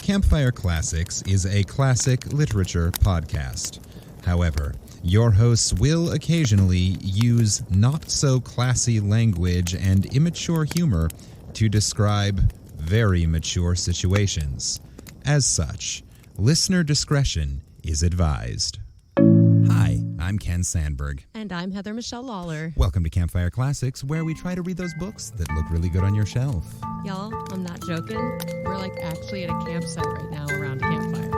Campfire Classics is a classic literature podcast. However, your hosts will occasionally use not-so-classy language and immature humor to describe very mature situations. As such, listener discretion is advised. Hi, I'm Ken Sandberg. And I'm Heather Michelle Lawler. Welcome to Campfire Classics, where we try to read those books that look really good on your shelf. Y'all, I'm not joking. We're like actually at a campsite right now around a campfire.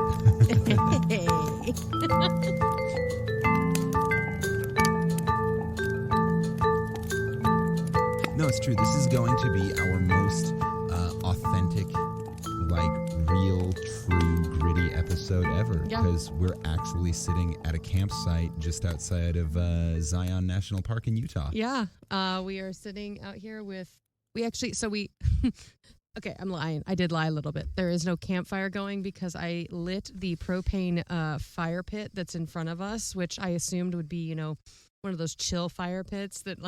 No, it's true. This is going to be our most authentic, real, true, gritty episode ever. Because we're actually sitting at a campsite just outside of Zion National Park in Utah. Yeah. We are sitting out here with... Okay, I'm lying. I did lie a little bit. There is no campfire going because I lit the propane fire pit that's in front of us, which I assumed would be, one of those chill fire pits that,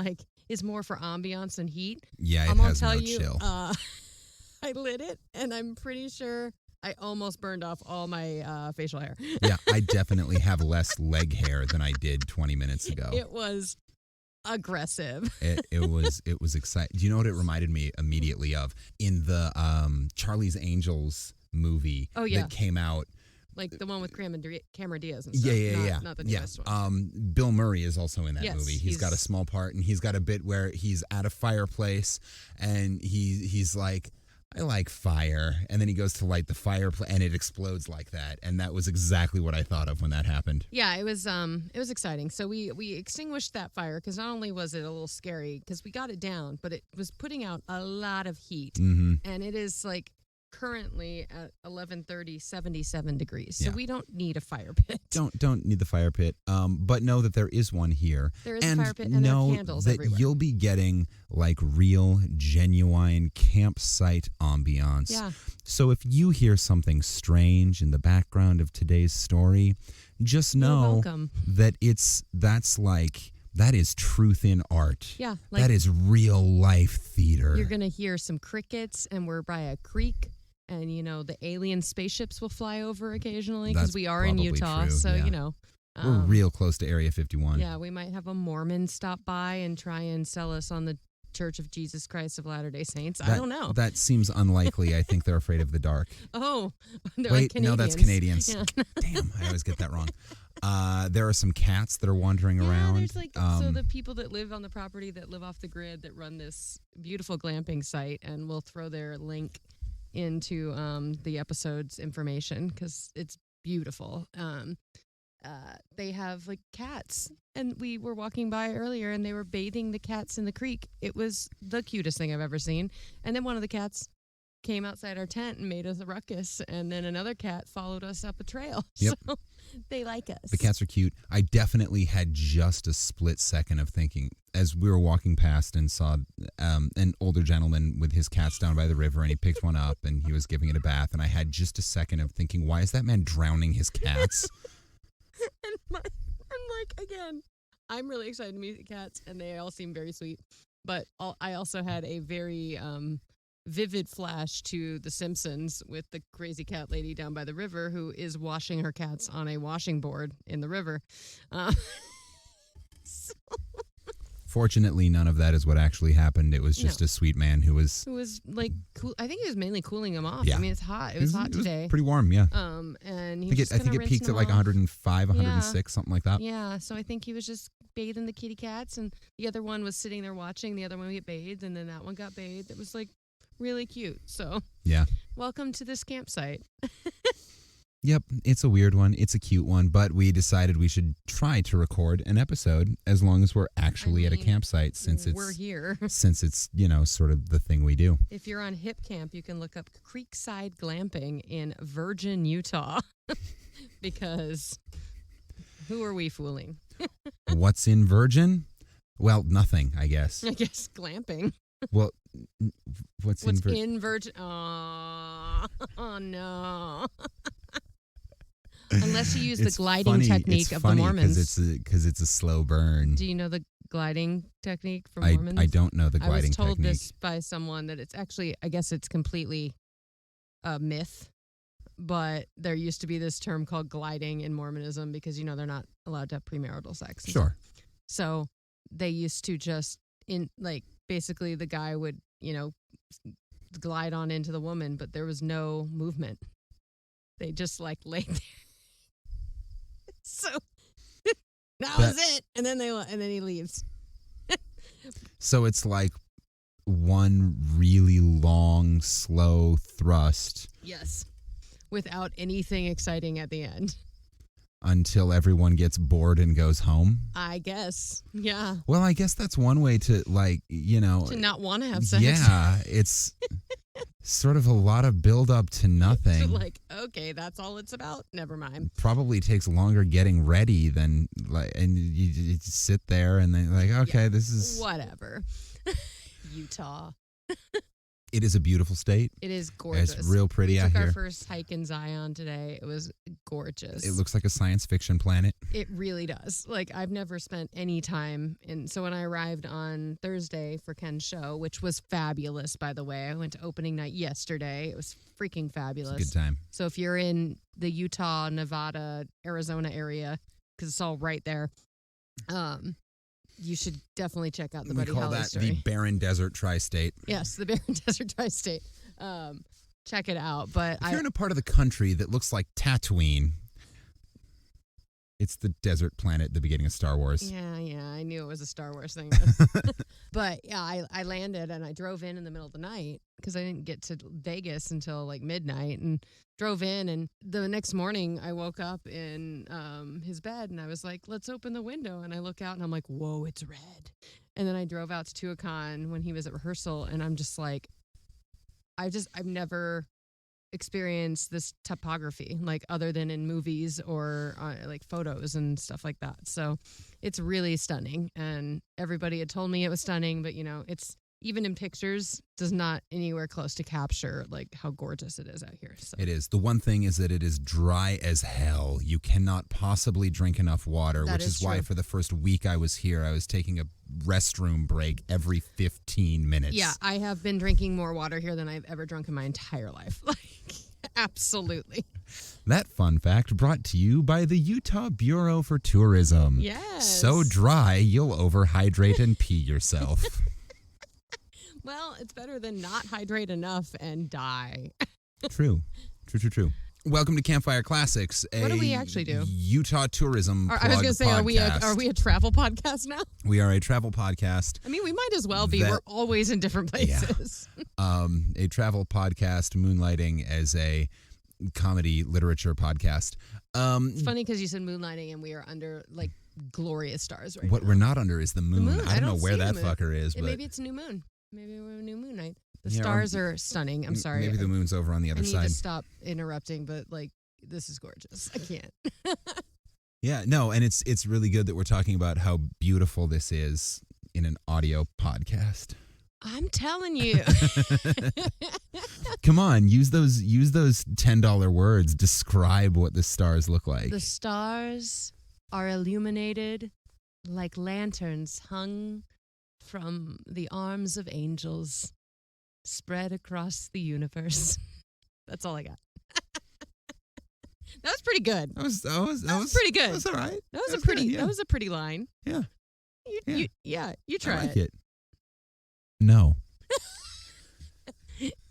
is more for ambiance and heat. Yeah, it has no chill. I lit it, and I'm pretty sure I almost burned off all my facial hair. Yeah, I definitely have less leg hair than I did 20 minutes ago. It was aggressive. It was exciting. Do you know what it reminded me immediately of? In the Charlie's Angels movie that came out. Like the one with Cameron Diaz and stuff. Yeah. Not the newest one. Bill Murray is also in that movie. He's got a small part, and he's got a bit where he's at a fireplace, and he's like, I like fire. And then he goes to light the fireplace, and it explodes like that. And that was exactly what I thought of when that happened. Yeah, it was exciting. So we extinguished that fire because not only was it a little scary because we got it down, but it was putting out a lot of heat. Mm-hmm. And it is currently at 11:30, 77 degrees. So we don't need a fire pit. Don't need the fire pit. But know that there is one here. There is a fire pit, and there are candles that everywhere. You'll be getting real, genuine campsite ambiance. Yeah. So if you hear something strange in the background of today's story, just know that that is truth in art. Yeah. That is real life theater. You're going to hear some crickets, and we're by a creek. And, the alien spaceships will fly over occasionally because we are in Utah. True, so, yeah. We're real close to Area 51. Yeah, we might have a Mormon stop by and try and sell us on the Church of Jesus Christ of Latter-day Saints. I don't know. That seems unlikely. I think they're afraid of the dark. Oh, they're Wait, Canadians. No, that's Canadians. Yeah. Damn, I always get that wrong. There are some cats that are wandering around. There's so the people that live on the property that live off the grid that run this beautiful glamping site, and we'll throw their link into the episode's information because it's beautiful. They have cats, and we were walking by earlier, and they were bathing the cats in the creek. It was the cutest thing I've ever seen. And then one of the cats came outside our tent and made us a ruckus, and then another cat followed us up a trail. Yep. So they like us. The cats are cute. I definitely had just a split second of thinking as we were walking past and saw an older gentleman with his cats down by the river, and he picked one up and he was giving it a bath, and I had just a second of thinking, why is that man drowning his cats? Again, I'm really excited to meet the cats, and they all seem very sweet. But I also had a very vivid flash to The Simpsons with the crazy cat lady down by the river who is washing her cats on a washing board in the river. Fortunately, none of that is what actually happened. It was just a sweet man who was cool. I think he was mainly cooling them off. Yeah. I mean, it's hot. It was hot today. It was pretty warm, yeah. And he I think it peaked at 105, 106, something like that. Yeah, so I think he was just bathing the kitty cats, and the other one was sitting there watching. The other one get bathed, and then that one got bathed. It was really cute. So yeah, welcome to this campsite. Yep, it's a weird one. It's a cute one, but we decided we should try to record an episode as long as we're actually at a campsite we're here. Since it's, sort of the thing we do. If you're on Hip Camp, you can look up Creekside Glamping in Virgin, Utah, because who are we fooling? What's in Virgin? Well, nothing, I guess. I guess glamping. Well, what's in Virgin? Oh, no. Unless you use the gliding technique of the Mormons. Because it's a slow burn. Do you know the gliding technique from Mormons? I don't know the gliding technique. I was told this by someone that it's actually, I guess it's completely a myth, But there used to be this term called gliding in Mormonism because, they're not allowed to have premarital sex. Sure. So they used to just, basically the guy would, glide on into the woman, but there was no movement. They just, laid there. So that was it. And then he leaves. So it's like one really long, slow thrust. Yes. Without anything exciting at the end. Until everyone gets bored and goes home? I guess. Yeah. Well, I guess that's one way to, to not want to have sex. Yeah, it's sort of a lot of build up to nothing. Okay, that's all it's about? Never mind. Probably takes longer getting ready than, and you just sit there and then, okay, this is... Whatever. Utah. It is a beautiful state. It is gorgeous. It's real pretty out here. We took our first hike in Zion today. It was gorgeous. It looks like a science fiction planet. It really does. I've never spent any time in. So when I arrived on Thursday for Ken's show, which was fabulous, by the way, I went to opening night yesterday. It was freaking fabulous. It's a good time. So if you're in the Utah, Nevada, Arizona area, because it's all right there, you should definitely check out the Buddy Holly story. The Barren Desert Tri-State. Yes, the Barren Desert Tri-State. Check it out. But if you're in a part of the country that looks like Tatooine, it's the desert planet at the beginning of Star Wars. Yeah, I knew it was a Star Wars thing. But yeah, I landed and I drove in the middle of the night because I didn't get to Vegas until midnight, and drove in, and the next morning I woke up in his bed and I was like, let's open the window, and I look out and I'm like, whoa, it's red. And then I drove out to Tuacahn when he was at rehearsal, and I'm just like, I've never experienced this topography other than in movies or photos and stuff like that. So it's really stunning, and everybody had told me it was stunning, but it's even in pictures does not anywhere close to capture how gorgeous it is out here. So. It is. The one thing is that it is dry as hell. You cannot possibly drink enough water, which is why for the first week I was here, I was taking a restroom break every 15 minutes. Yeah, I have been drinking more water here than I've ever drunk in my entire life. Absolutely. That fun fact brought to you by the Utah Bureau for Tourism. Yes. So dry, you'll overhydrate and pee yourself. Well, it's better than not hydrate enough and die. True. Welcome to Campfire Classics. What do we actually do? Utah tourism I was going to say, are we a travel podcast now? We are a travel podcast. I mean, we might as well be. We're always in different places. Yeah. A travel podcast moonlighting as a comedy literature podcast. It's funny because you said moonlighting and we are under glorious stars right now. What we're not under is the moon. I don't know where that fucker is. But maybe it's a new moon. Maybe we're a new moon night. The stars are stunning. I'm sorry. Maybe the moon's over on the other side. I need to stop interrupting, but this is gorgeous. I can't. Yeah, no, and it's really good that we're talking about how beautiful this is in an audio podcast. I'm telling you. Come on, use those $10 words. Describe what the stars look like. The stars are illuminated like lanterns hung from the arms of angels spread across the universe. That's all I got. That was pretty good. That was pretty good. That was all right. That was a pretty line. Yeah. You try I like it. No.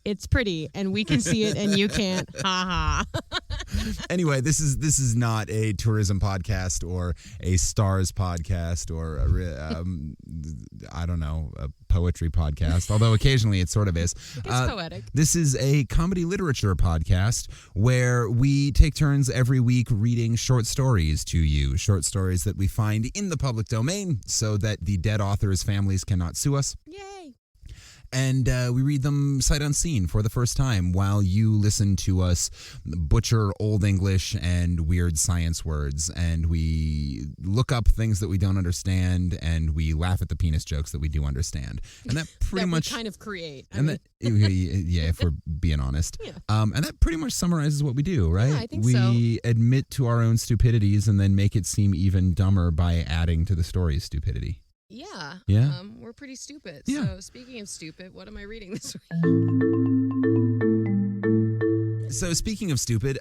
It's pretty, and we can see it, and you can't. Ha ha. Anyway, this is not a tourism podcast or a stars podcast or I don't know, a poetry podcast. Although occasionally it sort of is. It's poetic. This is a comedy literature podcast where we take turns every week reading short stories to you. Short stories that we find in the public domain so that the dead authors' families cannot sue us. Yay. And we read them sight unseen for the first time while you listen to us butcher Old English and weird science words. And we look up things that we don't understand, and we laugh at the penis jokes that we do understand. And that pretty much we kind of create. Yeah, if we're being honest. Yeah. And that pretty much summarizes what we do, right? Yeah, I think we admit to our own stupidities and then make it seem even dumber by adding to the story's stupidity. Yeah. Yeah. We're pretty stupid. Yeah. So speaking of stupid, what am I reading this week? So speaking of stupid,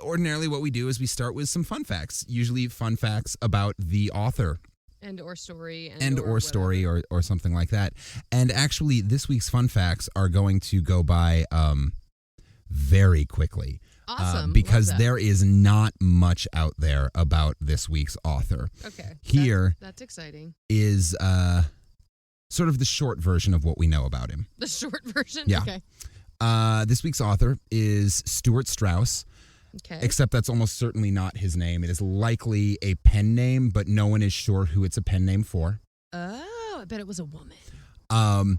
ordinarily what we do is we start with some fun facts, usually fun facts about the author. And or story. Or story or something like that. And actually, this week's fun facts are going to go by very quickly. Awesome. Because there is not much out there about this week's author. Okay. Here. That's exciting. Is sort of the short version of what we know about him. The short version? Yeah. Okay. This week's author is Stuart Strauss. Okay. Except that's almost certainly not his name. It is likely a pen name, but no one is sure who it's a pen name for. Oh, I bet it was a woman.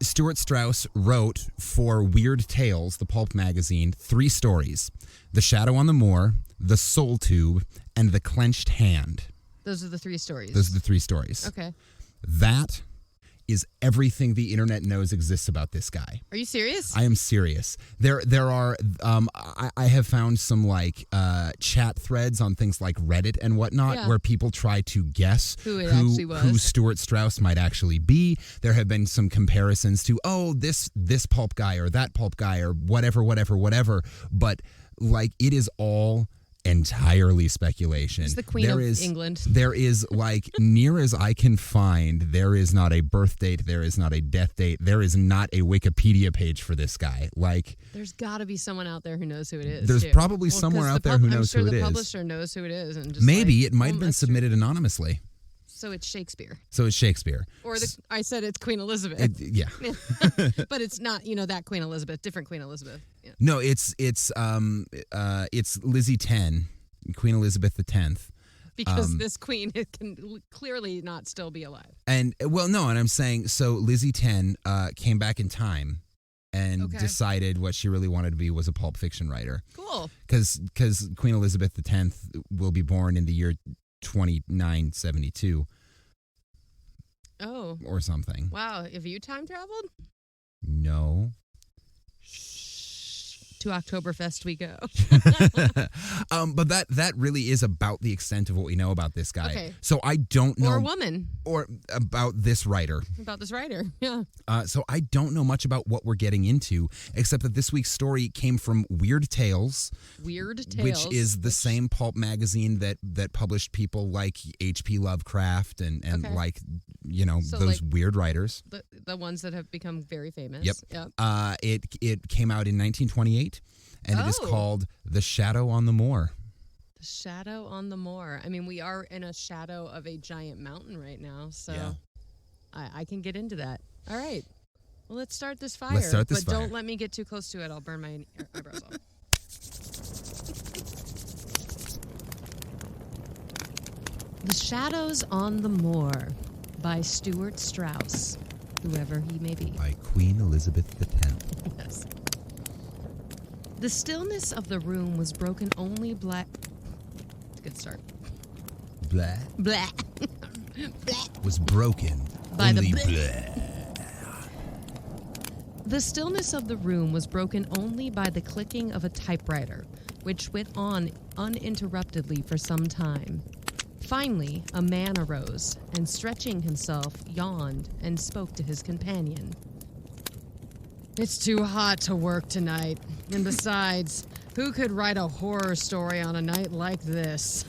Stuart Strauss wrote for Weird Tales, the pulp magazine, 3 stories: The Shadow on the Moor, The Soul Tube, and The Clenched Hand. Those are the 3 stories. Those are the 3 stories. Okay. That is everything the internet knows exists about this guy. Are you serious? I am serious. There are. I have found some chat threads on things like Reddit and whatnot where people try to guess who Stuart Strauss might actually be. There have been some comparisons to this pulp guy or that pulp guy or whatever. But it is all entirely speculation. It's the Queen of England. There is, near as I can find, there is not a birth date, there is not a death date, there is not a Wikipedia page for this guy. There's got to be someone out there who knows who it is. There's probably somewhere out there who knows who it is. I'm sure the publisher knows who it is. And just maybe it might have been submitted anonymously. So it's Shakespeare. Or I said it's Queen Elizabeth. Yeah. But it's not, that Queen Elizabeth, different Queen Elizabeth. Yeah. No, it's Lizzie 10, Queen Elizabeth X. Because this queen can clearly not still be alive. And I'm saying, so Lizzie 10 came back in time and decided what she really wanted to be was a pulp fiction writer. Cool. Because Queen Elizabeth X will be born in the year 2972. Oh. Or something. Wow. Have you time traveled? No. To Oktoberfest we go. But that really is about the extent of what we know about this guy. Okay. So I don't know. Or a woman. Or about this writer. Yeah. So I don't know much about what we're getting into, except that this week's story came from Weird Tales. Which is the same pulp magazine that published people like H.P. Lovecraft and those weird writers. The ones that have become very famous. Yep. It came out in 1928. And it is called The Shadow on the Moor. The Shadow on the Moor. I mean, we are in a shadow of a giant mountain right now, so I can get into that. All right. Well, let's start this fire. But don't let me get too close to it. I'll burn my eyebrows off. The Shadows on the Moor by Stuart Strauss, whoever he may be. By Queen Elizabeth X. Yes. The stillness of the room was broken only Good start. Blah. Blah. Blah. Was broken by only the blah. The stillness of the room was broken only by the clicking of a typewriter, which went on uninterruptedly for some time. Finally, a man arose, and stretching himself, yawned and spoke to his companion. It's too hot to work tonight. And besides, who could write a horror story on a night like this?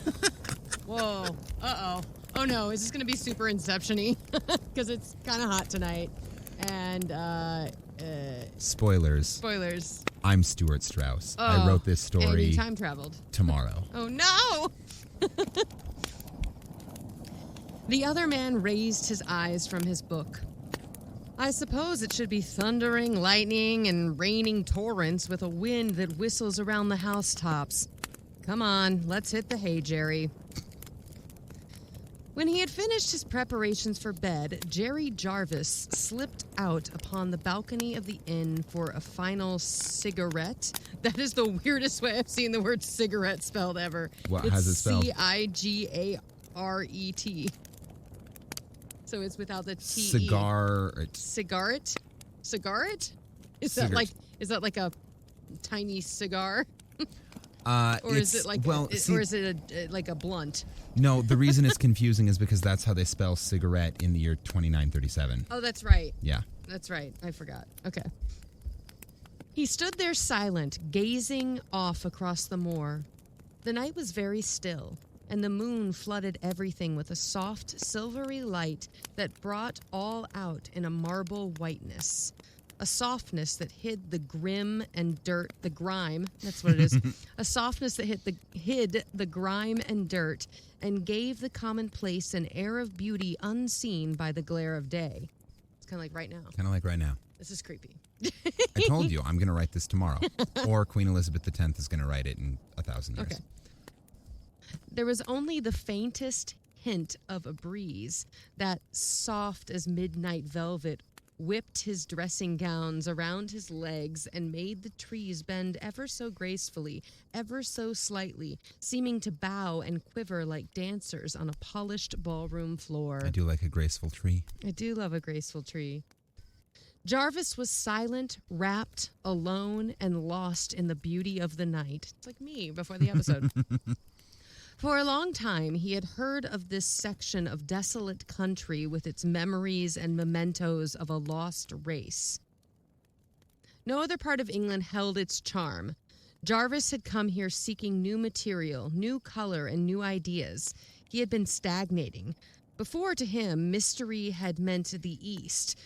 Whoa. Uh-oh. Oh no, is this going to be super Inception-y? Because it's kind of hot tonight. And, Spoilers. I'm Stuart Strauss. Oh, I wrote this story. And you time traveled. Tomorrow. Oh no! The other man raised his eyes from his book. I suppose it should be thundering, lightning, and raining torrents with a wind that whistles around the housetops. Come on, let's hit the hay, Jerry. When he had finished his preparations for bed, Jerry Jarvis slipped out upon the balcony of the inn for a final cigarette. That is the weirdest way I've seen the word cigarette spelled ever. How's it spelled? Cigaret. So it's without the T. Cigarette? Is that like a tiny cigar? Or is it like like a blunt? No, the reason it's confusing is because that's how they spell cigarette in the year 2937. Oh, that's right. Yeah. That's right. I forgot. Okay. He stood there silent, gazing off across the moor. The night was very still, and the moon flooded everything with a soft, silvery light that brought all out in a marble whiteness. A softness that hid the grime and dirt, the grime, that's what it is. A softness that hid the grime and dirt and gave the commonplace an air of beauty unseen by the glare of day. It's kind of like right now. Kind of like right now. This is creepy. I told you, I'm going to write this tomorrow. Or Queen Elizabeth X is going to write it in 1,000 years. Okay. There was only the faintest hint of a breeze that, soft as midnight velvet, whipped his dressing gowns around his legs and made the trees bend ever so gracefully, ever so slightly, seeming to bow and quiver like dancers on a polished ballroom floor. I do like a graceful tree. I do love a graceful tree. Jarvis was silent, wrapped, alone, and lost in the beauty of the night. It's like me before the episode. For a long time, he had heard of this section of desolate country with its memories and mementos of a lost race. No other part of England held its charm. Jarvis had come here seeking new material, new color, and new ideas. He had been stagnating. Before, to him, mystery had meant the East.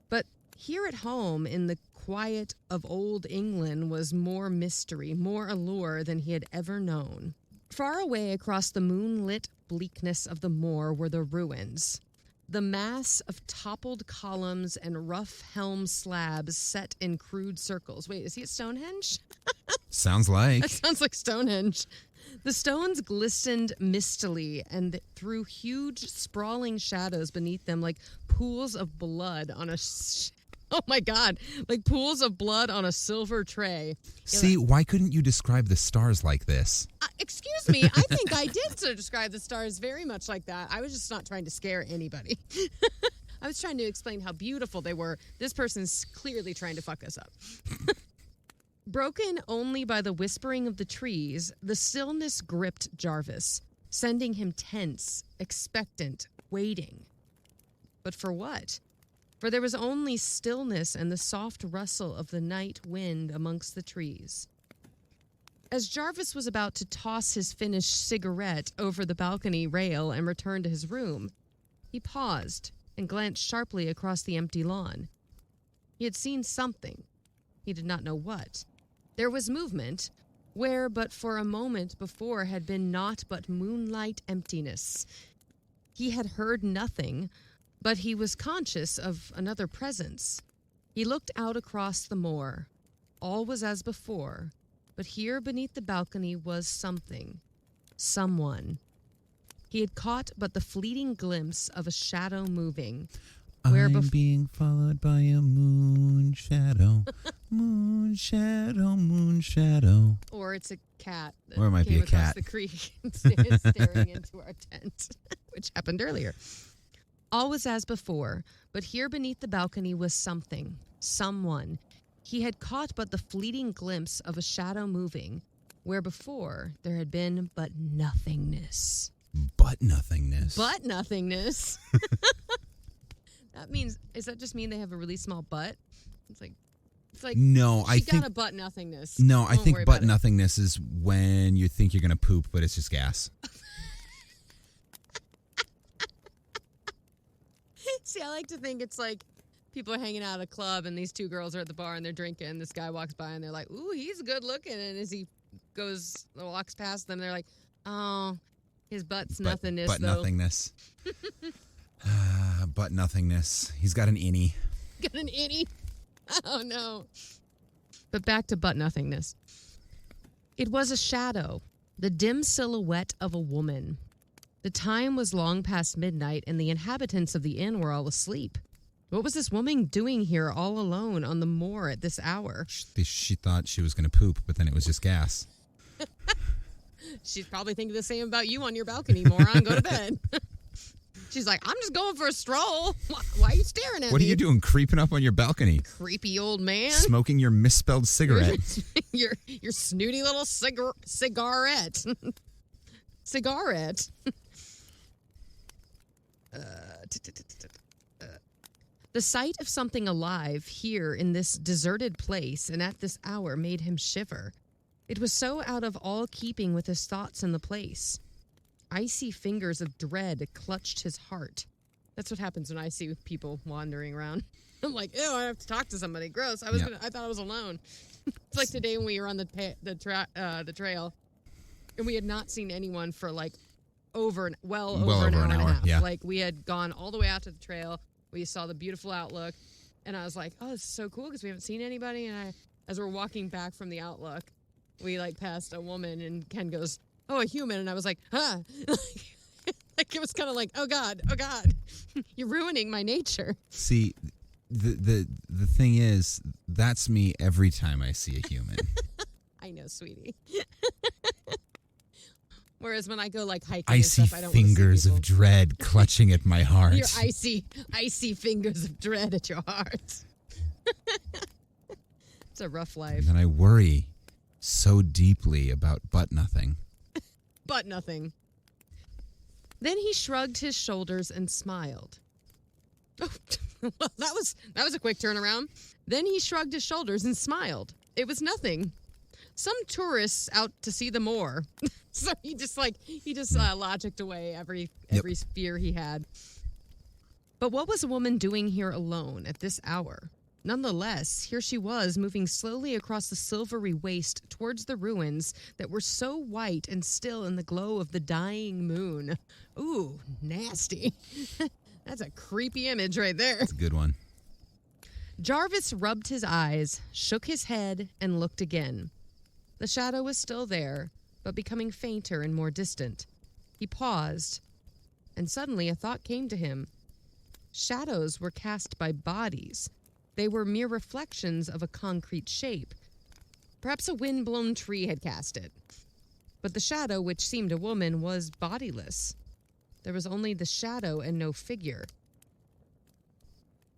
But here at home, in the quiet of old England, was more mystery, more allure than he had ever known. Far away across the moonlit bleakness of the moor were the ruins. The mass of toppled columns and rough helm slabs set in crude circles. Wait, is he at Stonehenge? Sounds like. That sounds like Stonehenge. The stones glistened mistily and threw huge, sprawling shadows beneath them like pools of blood on a... Oh my God, like pools of blood on a silver tray. See, why couldn't you describe the stars like this? Excuse me, I think I did so describe the stars very much like that. I was just not trying to scare anybody. I was trying to explain how beautiful they were. This person's clearly trying to fuck us up. Broken only by the whispering of the trees, the stillness gripped Jarvis, sending him tense, expectant, waiting. But for what? For there was only stillness and the soft rustle of the night wind amongst the trees. As Jarvis was about to toss his finished cigarette over the balcony rail and return to his room, he paused and glanced sharply across the empty lawn. He had seen something. He did not know what. There was movement, where but for a moment before had been naught but moonlight emptiness. He had heard nothing, but he was conscious of another presence. He looked out across the moor. All was as before, but here beneath the balcony was something. Someone. He had caught but the fleeting glimpse of a shadow moving. I'm being followed by a moon shadow. Moon shadow, moon shadow. Or it's a cat that or it might came be a across cat. the creek and is staring into our tent, which happened earlier. All was as before, but here beneath the balcony was something, someone. He had caught but the fleeting glimpse of a shadow moving, where before there had been but nothingness. But nothingness. But nothingness. That means, does that just mean they have a really small butt? It's like no, I think got a butt nothingness. No, I Don't think worry butt about it. nothingness is when you think you're going to poop, but it's just gas. See, I like to think it's like people are hanging out at a club and these two girls are at the bar and they're drinking and this guy walks by and they're like, ooh, he's good looking. And as he walks past them, they're like, oh, his butt's nothingness, Butt though. nothingness. Butt nothingness. He's got an inny. Got an inny. Oh, no. But back to butt nothingness. It was a shadow, the dim silhouette of a woman. The time was long past midnight, and the inhabitants of the inn were all asleep. What was this woman doing here all alone on the moor at this hour? She thought she was going to poop, but then it was just gas. She's probably thinking the same about you on your balcony, moron. Go to bed. She's like, I'm just going for a stroll. Why are you staring at me? What are you doing creeping up on your balcony? Creepy old man. Smoking your misspelled cigarette. your snooty little cigarette. Cigarette. The sight of something alive here in this deserted place and at this hour made him shiver. It was so out of all keeping with his thoughts in the place. Icy fingers of dread clutched his heart. That's what happens when I see people wandering around. I'm like, ew, I have to talk to somebody. Gross. I thought I was alone. It's like today when we were on the trail, and we had not seen anyone for like over an hour and a half. Yeah. Like we had gone all the way out to the trail. We saw the beautiful outlook, and I was like, oh, this is so cool because we haven't seen anybody. And as we're walking back from the outlook, we like passed a woman, and Ken goes, oh, a human. And I was like, huh. Like it was kind of like, oh God, you're ruining my nature. See, the thing is, that's me every time I see a human. I know, sweetie. Whereas when I go like hiking icy and stuff, I don't fingers want of dread clutching at my heart. Your icy fingers of dread at your heart. It's a rough life. And I worry so deeply about but nothing. But nothing. Then he shrugged his shoulders and smiled. Oh, well, that was a quick turnaround. Then he shrugged his shoulders and smiled. It was nothing. Some tourists out to see the Moor. So he just logicked away every fear he had. But what was a woman doing here alone at this hour? Nonetheless, here she was, moving slowly across the silvery waste towards the ruins that were so white and still in the glow of the dying moon. Ooh, nasty. That's a creepy image right there. That's a good one. Jarvis rubbed his eyes, shook his head, and looked again. The shadow was still there, but becoming fainter and more distant. He paused, and suddenly a thought came to him. Shadows were cast by bodies. They were mere reflections of a concrete shape. Perhaps a wind-blown tree had cast it. But the shadow, which seemed a woman, was bodiless. There was only the shadow and no figure.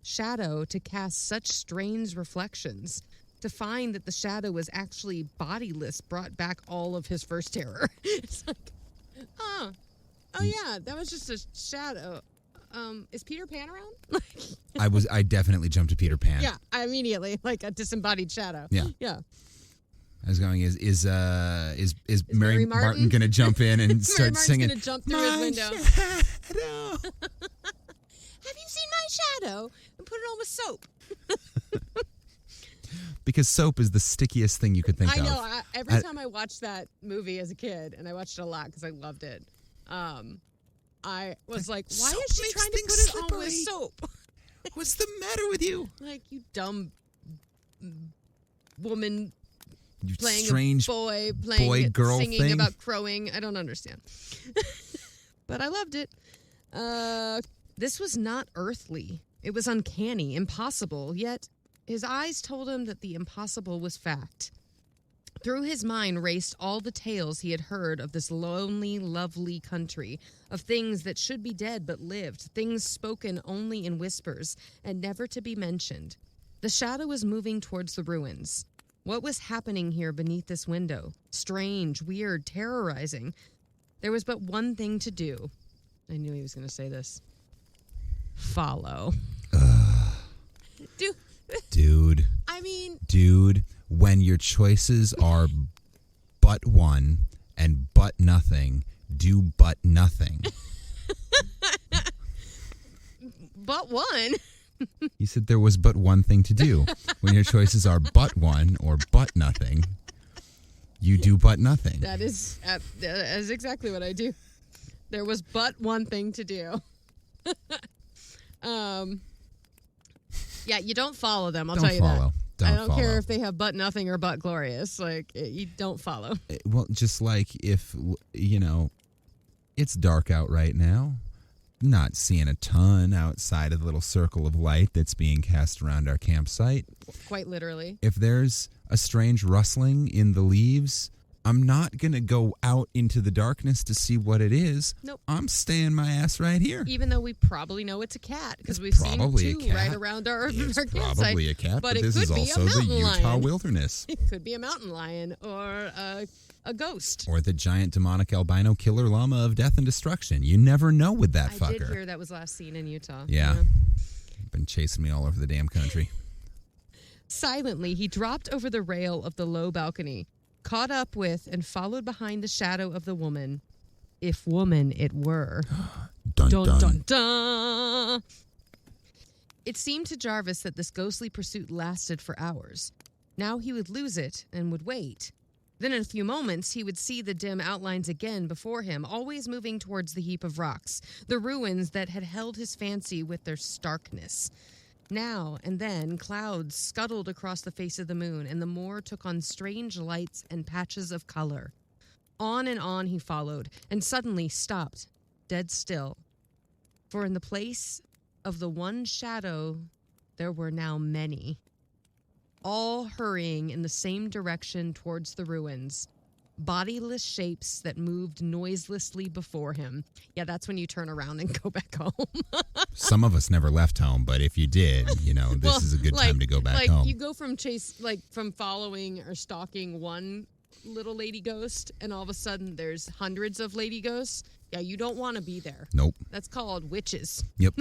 Shadow to cast such strange reflections. To find that the shadow was actually bodiless brought back all of his first terror. It's like, oh yeah, that was just a shadow. Is Peter Pan around? I definitely jumped to Peter Pan. Yeah, I immediately, like a disembodied shadow. Yeah. I was going, is Mary Martin going to jump in and start singing? Mary Martin's going to jump through his window. Shadow. Have you seen my shadow? And put it on with soap. Because soap is the stickiest thing you could think of. I know. Every time I watched that movie as a kid, and I watched it a lot because I loved it, I was like, why is she trying to put it on with soap? What's the matter with you? Like, you dumb woman You playing strange a boy girl singing thing. about crowing. I don't understand. But I loved it. This was not earthly. It was uncanny, impossible, yet his eyes told him that the impossible was fact. Through his mind raced all the tales he had heard of this lonely, lovely country, of things that should be dead but lived, things spoken only in whispers and never to be mentioned. The shadow was moving towards the ruins. What was happening here beneath this window? Strange, weird, terrorizing. There was but one thing to do. I knew he was going to say this. Follow. Dude. I mean... Dude, when your choices are but one and but nothing, do but nothing. But one? You said there was but one thing to do. When your choices are but one or but nothing, you do but nothing. That is exactly what I do. There was but one thing to do. Yeah, you don't follow them. I'll tell you that. I don't care if they have but nothing or but glorious. Like, you don't follow. Well, just like if, it's dark out right now. Not seeing a ton outside of the little circle of light that's being cast around our campsite. Quite literally. If there's a strange rustling in the leaves, I'm not going to go out into the darkness to see what it is. Nope. I'm staying my ass right here. Even though we probably know it's a cat, because we've seen two right around our campsite. Probably a cat, but it this could is be also a the mountain Utah lion. wilderness. It could be a mountain lion or a ghost. Or the giant demonic albino killer llama of death and destruction. You never know with that fucker. I did hear that was last seen in Utah. Yeah. Been chasing me all over the damn country. Silently, he dropped over the rail of the low balcony, caught up with and followed behind the shadow of the woman. If woman it were. Dun, Dun, dun. dun, dun. It seemed to Jarvis that this ghostly pursuit lasted for hours. Now he would lose it and would wait. Then in a few moments, he would see the dim outlines again before him, always moving towards the heap of rocks, the ruins that had held his fancy with their starkness. Now and then, clouds scuttled across the face of the moon, and the moor took on strange lights and patches of color. On and on he followed, and suddenly stopped, dead still. For in the place of the one shadow, there were now many, all hurrying in the same direction towards the ruins. Bodiless shapes that moved noiselessly before him. Yeah, that's when you turn around and go back home. Some of us never left home, but if you did, this is a good time to go back home. You go from from following or stalking one little lady ghost, and all of a sudden there's hundreds of lady ghosts. Yeah, you don't want to be there. Nope. That's called witches. Yep.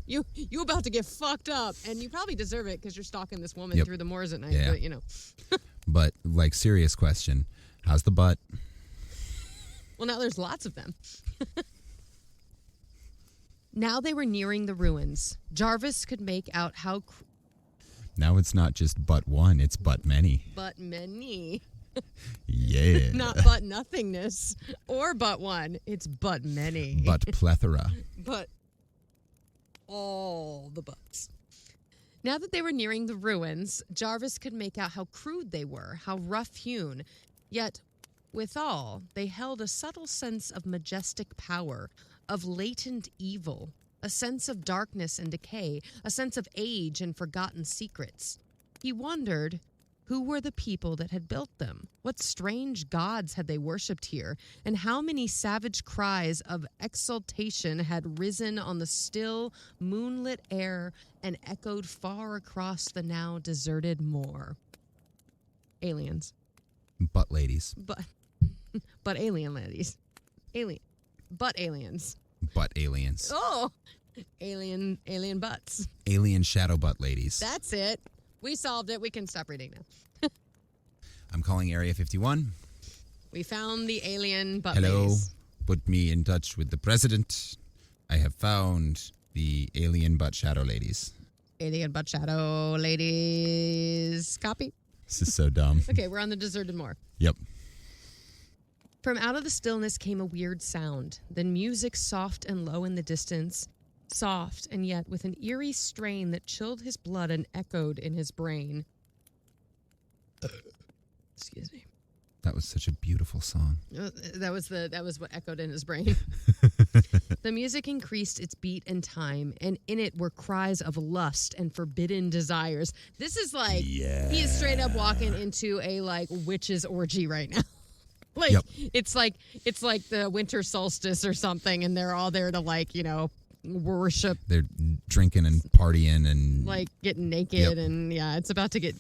You about to get fucked up, and you probably deserve it because you're stalking this woman through the moors at night. Yeah. But But serious question, how's the butt? Well, now there's lots of them. Now they were nearing the ruins. Jarvis could make out how... Now it's not just but one, it's but many. But many. Yeah. Not but nothingness or but one. It's but many. But plethora. But all the butts. Now that they were nearing the ruins, Jarvis could make out how crude they were, how rough-hewn. Yet, withal, they held a subtle sense of majestic power, of latent evil, a sense of darkness and decay, a sense of age and forgotten secrets. He wondered, who were the people that had built them? What strange gods had they worshipped here? And how many savage cries of exultation had risen on the still, moonlit air and echoed far across the now deserted moor? Aliens. Butt ladies. But alien ladies. But aliens. Butt aliens. Oh! Alien butts. Alien shadow butt ladies. That's it. We solved it. We can stop reading now. I'm calling Area 51. We found the alien butt Hello. ladies. Put me in touch with the president. I have found the alien butt shadow ladies. Alien butt shadow ladies. Copy. This is so dumb. Okay, we're on the deserted moor. Yep. From out of the stillness came a weird sound, then music soft and low in the distance, soft and yet with an eerie strain that chilled his blood and echoed in his brain. Excuse me. That was such a beautiful song. That was what echoed in his brain. The music increased its beat and time, and in it were cries of lust and forbidden desires. This is like he is straight up walking into a witch's orgy right now. Yep. It's like the winter solstice or something, and they're all there to worship. They're drinking and partying and getting naked, and it's about to get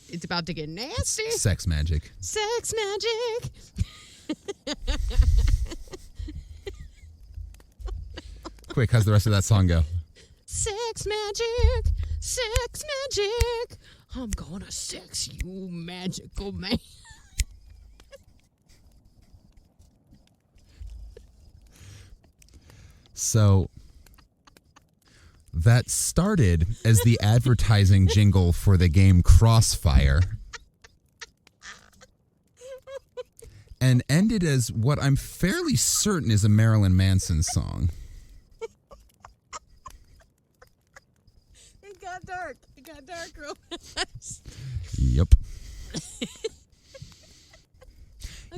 nasty. Sex magic. Sex magic. Quick, how's the rest of that song go? Sex magic. Sex magic. I'm gonna sex you, magical man. So that started as the advertising jingle for the game Crossfire and ended as what I'm fairly certain is a Marilyn Manson song. It got dark. It got dark real fast. Yep.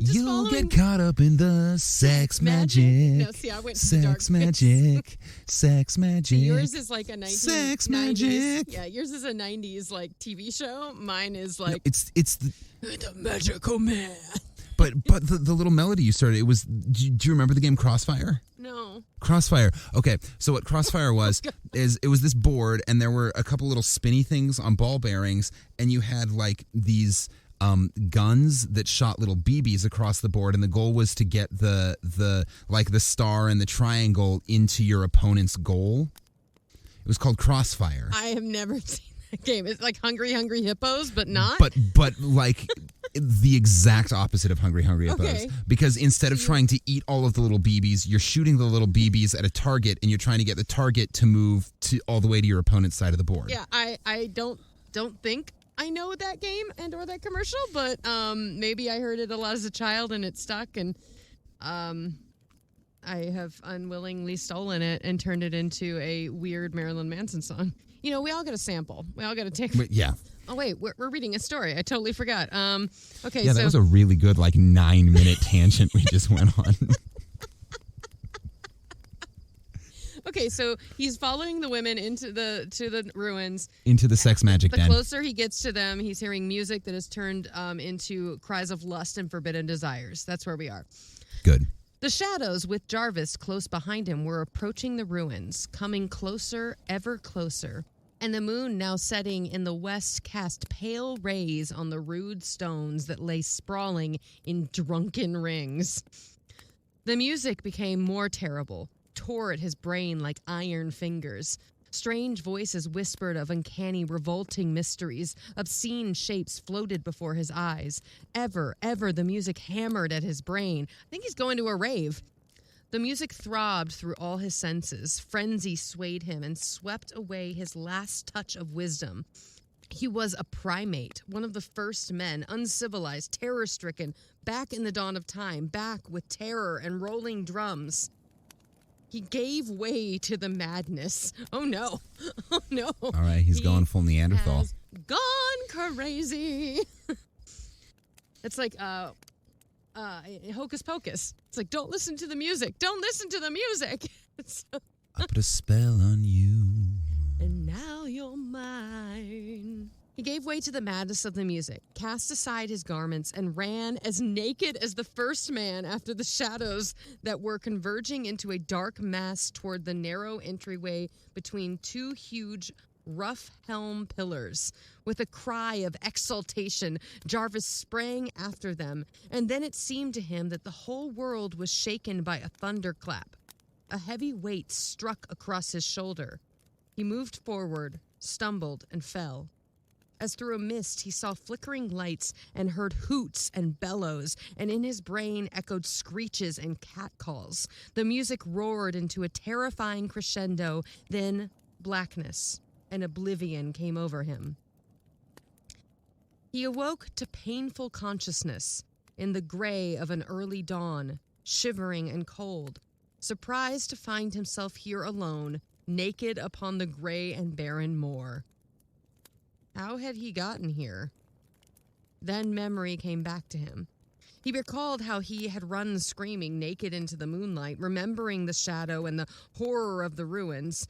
You'll get caught up in the sex magic. No, see, I went to the dark sex magic. Sex magic. Yours is like a 1990s. Sex magic. Yeah, yours is a 90s TV show. Mine is No, it's the magical man. But the little melody you started, it was. Do you remember the game Crossfire? No. Crossfire. Okay, so what Crossfire was is it was this board, and there were a couple little spinny things on ball bearings, and you had these guns that shot little BBs across the board, and the goal was to get the star and the triangle into your opponent's goal. It was called Crossfire. I have never seen that game. It's like Hungry Hungry Hippos, but not. But like the exact opposite of Hungry Hungry Hippos. Okay. Because instead of trying to eat all of the little BBs, you're shooting the little BBs at a target, and you're trying to get the target to move to all the way to your opponent's side of the board. Yeah, I don't think I know that game and or that commercial, but maybe I heard it a lot as a child and it stuck, and I have unwillingly stolen it and turned it into a weird Marilyn Manson song. You know, we all got a sample. We all got to take. Yeah. Oh wait, we're reading a story. I totally forgot. Okay. Yeah, so that was a really good 9-minute tangent we just went on. Okay, so he's following the women to the ruins. Into the sex magic den. The closer he gets to them, he's hearing music that has turned into cries of lust and forbidden desires. That's where we are. Good. The shadows, with Jarvis close behind him, were approaching the ruins, coming closer, ever closer. And the moon, now setting in the west, cast pale rays on the rude stones that lay sprawling in drunken rings. The music became more terrible, tore at his brain like iron fingers. Strange voices whispered of uncanny, revolting mysteries. Obscene shapes floated before his eyes. Ever the music hammered at his brain. I think he's going to a rave. The music throbbed through all his senses. Frenzy swayed him and swept away his last touch of wisdom. He was a primate, one of the first men, uncivilized, terror-stricken, back in the dawn of time, back with terror and rolling drums. He gave way to the madness. Oh, no. Oh, no. All right, he's going full Neanderthal. Has gone crazy. It's like Hocus Pocus. It's like, don't listen to the music. Don't listen to the music. I put a spell on you. And now you're mine. He gave way to the madness of the music, cast aside his garments, and ran as naked as the first man after the shadows that were converging into a dark mass toward the narrow entryway between two huge rough helm pillars. With a cry of exultation, Jarvis sprang after them, and then it seemed to him that the whole world was shaken by a thunderclap. A heavy weight struck across his shoulder. He moved forward, stumbled, and fell. As through a mist, he saw flickering lights and heard hoots and bellows, and in his brain echoed screeches and catcalls. The music roared into a terrifying crescendo, then blackness and oblivion came over him. He awoke to painful consciousness in the gray of an early dawn, shivering and cold, surprised to find himself here alone, naked upon the gray and barren moor. How had he gotten here? Then memory came back to him. He recalled how he had run screaming naked into the moonlight, remembering the shadow and the horror of the ruins.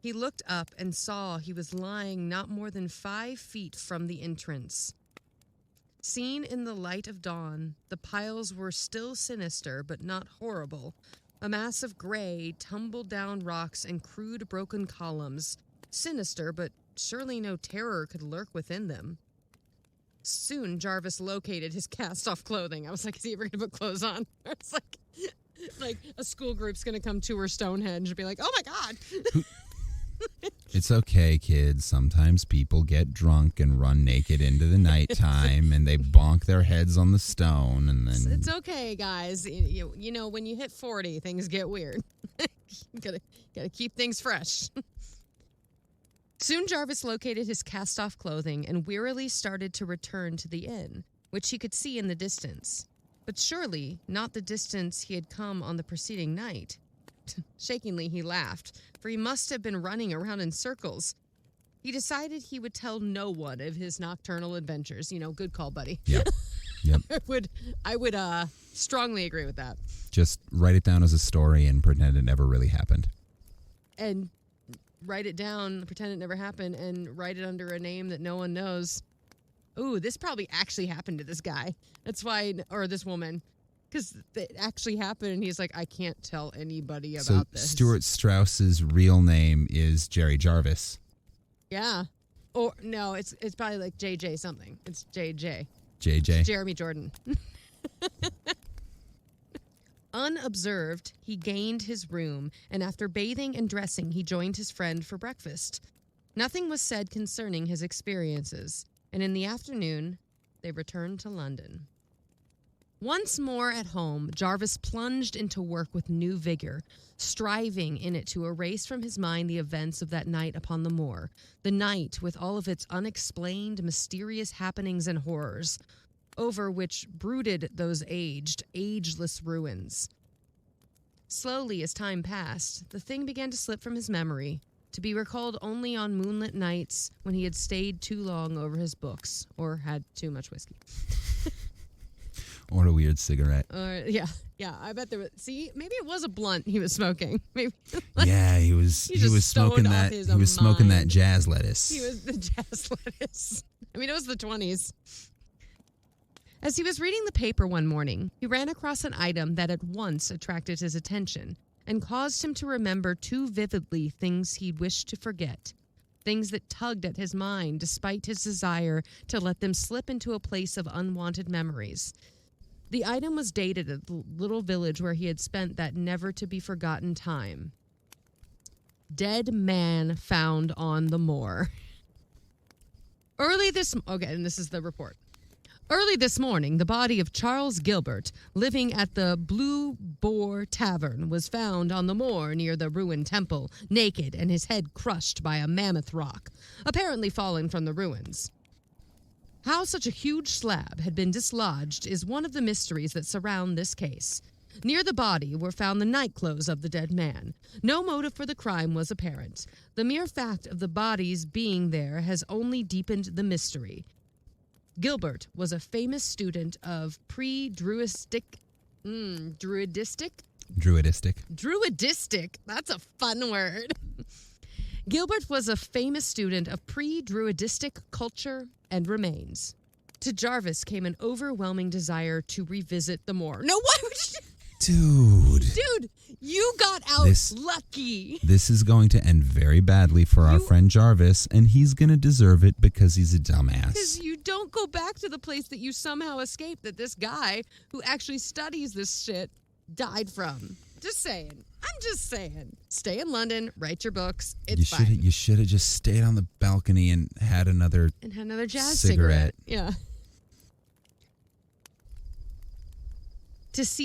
He looked up and saw he was lying not more than 5 feet from the entrance. Seen in the light of dawn, the piles were still sinister but not horrible. A mass of gray, tumbled-down rocks and crude broken columns. Sinister, but surely no terror could lurk within them. Soon, Jarvis located his cast-off clothing. I was like, is he ever going to put clothes on? It's like a school group's going to come tour Stonehenge and be like, oh my God. It's okay, kids. Sometimes people get drunk and run naked into the nighttime and they bonk their heads on the stone. And then it's okay, guys. You know, when you hit 40, things get weird. gotta keep things fresh. Soon Jarvis located his cast-off clothing and wearily started to return to the inn, which he could see in the distance. But surely not the distance he had come on the preceding night. Shakingly, he laughed, for he must have been running around in circles. He decided he would tell no one of his nocturnal adventures. You know, good call, buddy. Yep. I would strongly agree with that. Just write it down as a story and pretend it never really happened. And write it down, pretend it never happened, and write it under a name that no one knows. Ooh, this probably actually happened to this guy. That's why, or this woman. Because it actually happened, and he's like, I can't tell anybody about this. Stuart Strauss's real name is Jerry Jarvis. Yeah. Or, no, it's probably like JJ something. It's JJ. JJ? Jeremy Jordan. Unobserved, he gained his room, and after bathing and dressing, he joined his friend for breakfast. Nothing was said concerning his experiences, and in the afternoon, they returned to London. Once more at home, Jarvis plunged into work with new vigor, striving in it to erase from his mind the events of that night upon the moor, the night with all of its unexplained, mysterious happenings and horrors, over which brooded those ageless ruins. Slowly, as time passed, the thing began to slip from his memory, to be recalled only on moonlit nights when he had stayed too long over his books or had too much whiskey. Or a weird cigarette. Yeah, I bet there was. See, maybe it was a blunt he was smoking. Maybe. Yeah, he was smoking that. He was smoking that jazz lettuce. He was the jazz lettuce. I mean, it was the 20s. As he was reading the paper one morning, he ran across an item that at once attracted his attention and caused him to remember too vividly things he wished to forget, things that tugged at his mind despite his desire to let them slip into a place of unwanted memories. The item was dated at the little village where he had spent that never-to-be-forgotten time. Dead man found on the moor. And this is the report. Early this morning, the body of Charles Gilbert, living at the Blue Boar Tavern, was found on the moor near the ruined temple, naked and his head crushed by a mammoth rock, apparently fallen from the ruins. How such a huge slab had been dislodged is one of the mysteries that surround this case. Near the body were found the nightclothes of the dead man. No motive for the crime was apparent. The mere fact of the body's being there has only deepened the mystery. Gilbert was a famous student of Druidistic? That's a fun word. Gilbert was a famous student of pre-Druidistic culture and remains. To Jarvis came an overwhelming desire to revisit the moor. No, why would you... Dude, you got out lucky. This is going to end very badly for our friend Jarvis, and he's going to deserve it because he's a dumbass. Because you don't go back to the place that you somehow escaped, that this guy who actually studies this shit died from. Just saying. I'm just saying. Stay in London, write your books. It's fine. You should have just stayed on the balcony and had another jazz cigarette. Yeah. So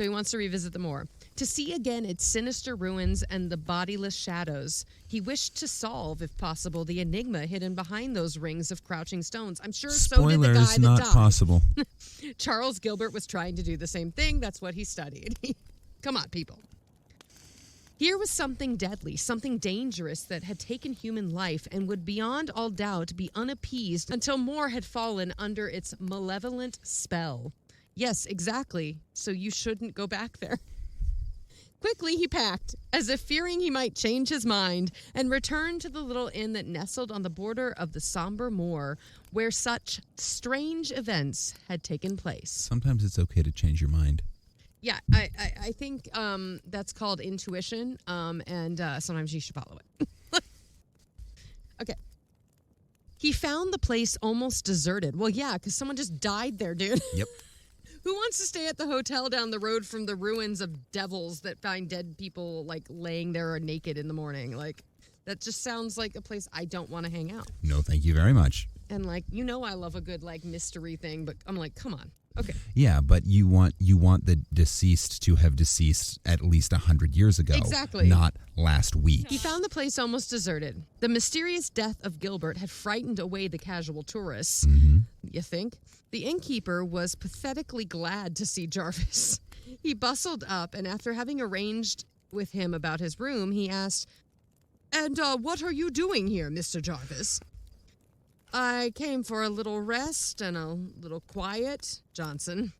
he wants to revisit the moor. To see again its sinister ruins and the bodiless shadows. He wished to solve, if possible, the enigma hidden behind those rings of crouching stones. I'm sure so did the guy that died. Spoilers, not possible. Charles Gilbert was trying to do the same thing. That's what he studied. Come on, people. Here was something deadly, something dangerous that had taken human life and would beyond all doubt be unappeased until Moor had fallen under its malevolent spell. Yes, exactly. So you shouldn't go back there. Quickly he packed, as if fearing he might change his mind, and returned to the little inn that nestled on the border of the somber moor, where such strange events had taken place. Sometimes it's okay to change your mind. Yeah, I think that's called intuition, and sometimes you should follow it. Okay. He found the place almost deserted. Well, yeah, because someone just died there, dude. Yep. Who wants to stay at the hotel down the road from the ruins of devils that find dead people, like, laying there naked in the morning? Like, that just sounds like a place I don't want to hang out. No, thank you very much. And, like, I love a good, like, mystery thing, but I'm like, come on. Okay. Yeah, but you want the deceased to have deceased at least 100 years ago. Exactly. Not last week. He found the place almost deserted. The mysterious death of Gilbert had frightened away the casual tourists. Mm-hmm. You think? The innkeeper was pathetically glad to see Jarvis. He bustled up, and after having arranged with him about his room, he asked, "And what are you doing here, Mr. Jarvis?" "I came for a little rest and a little quiet, Johnson."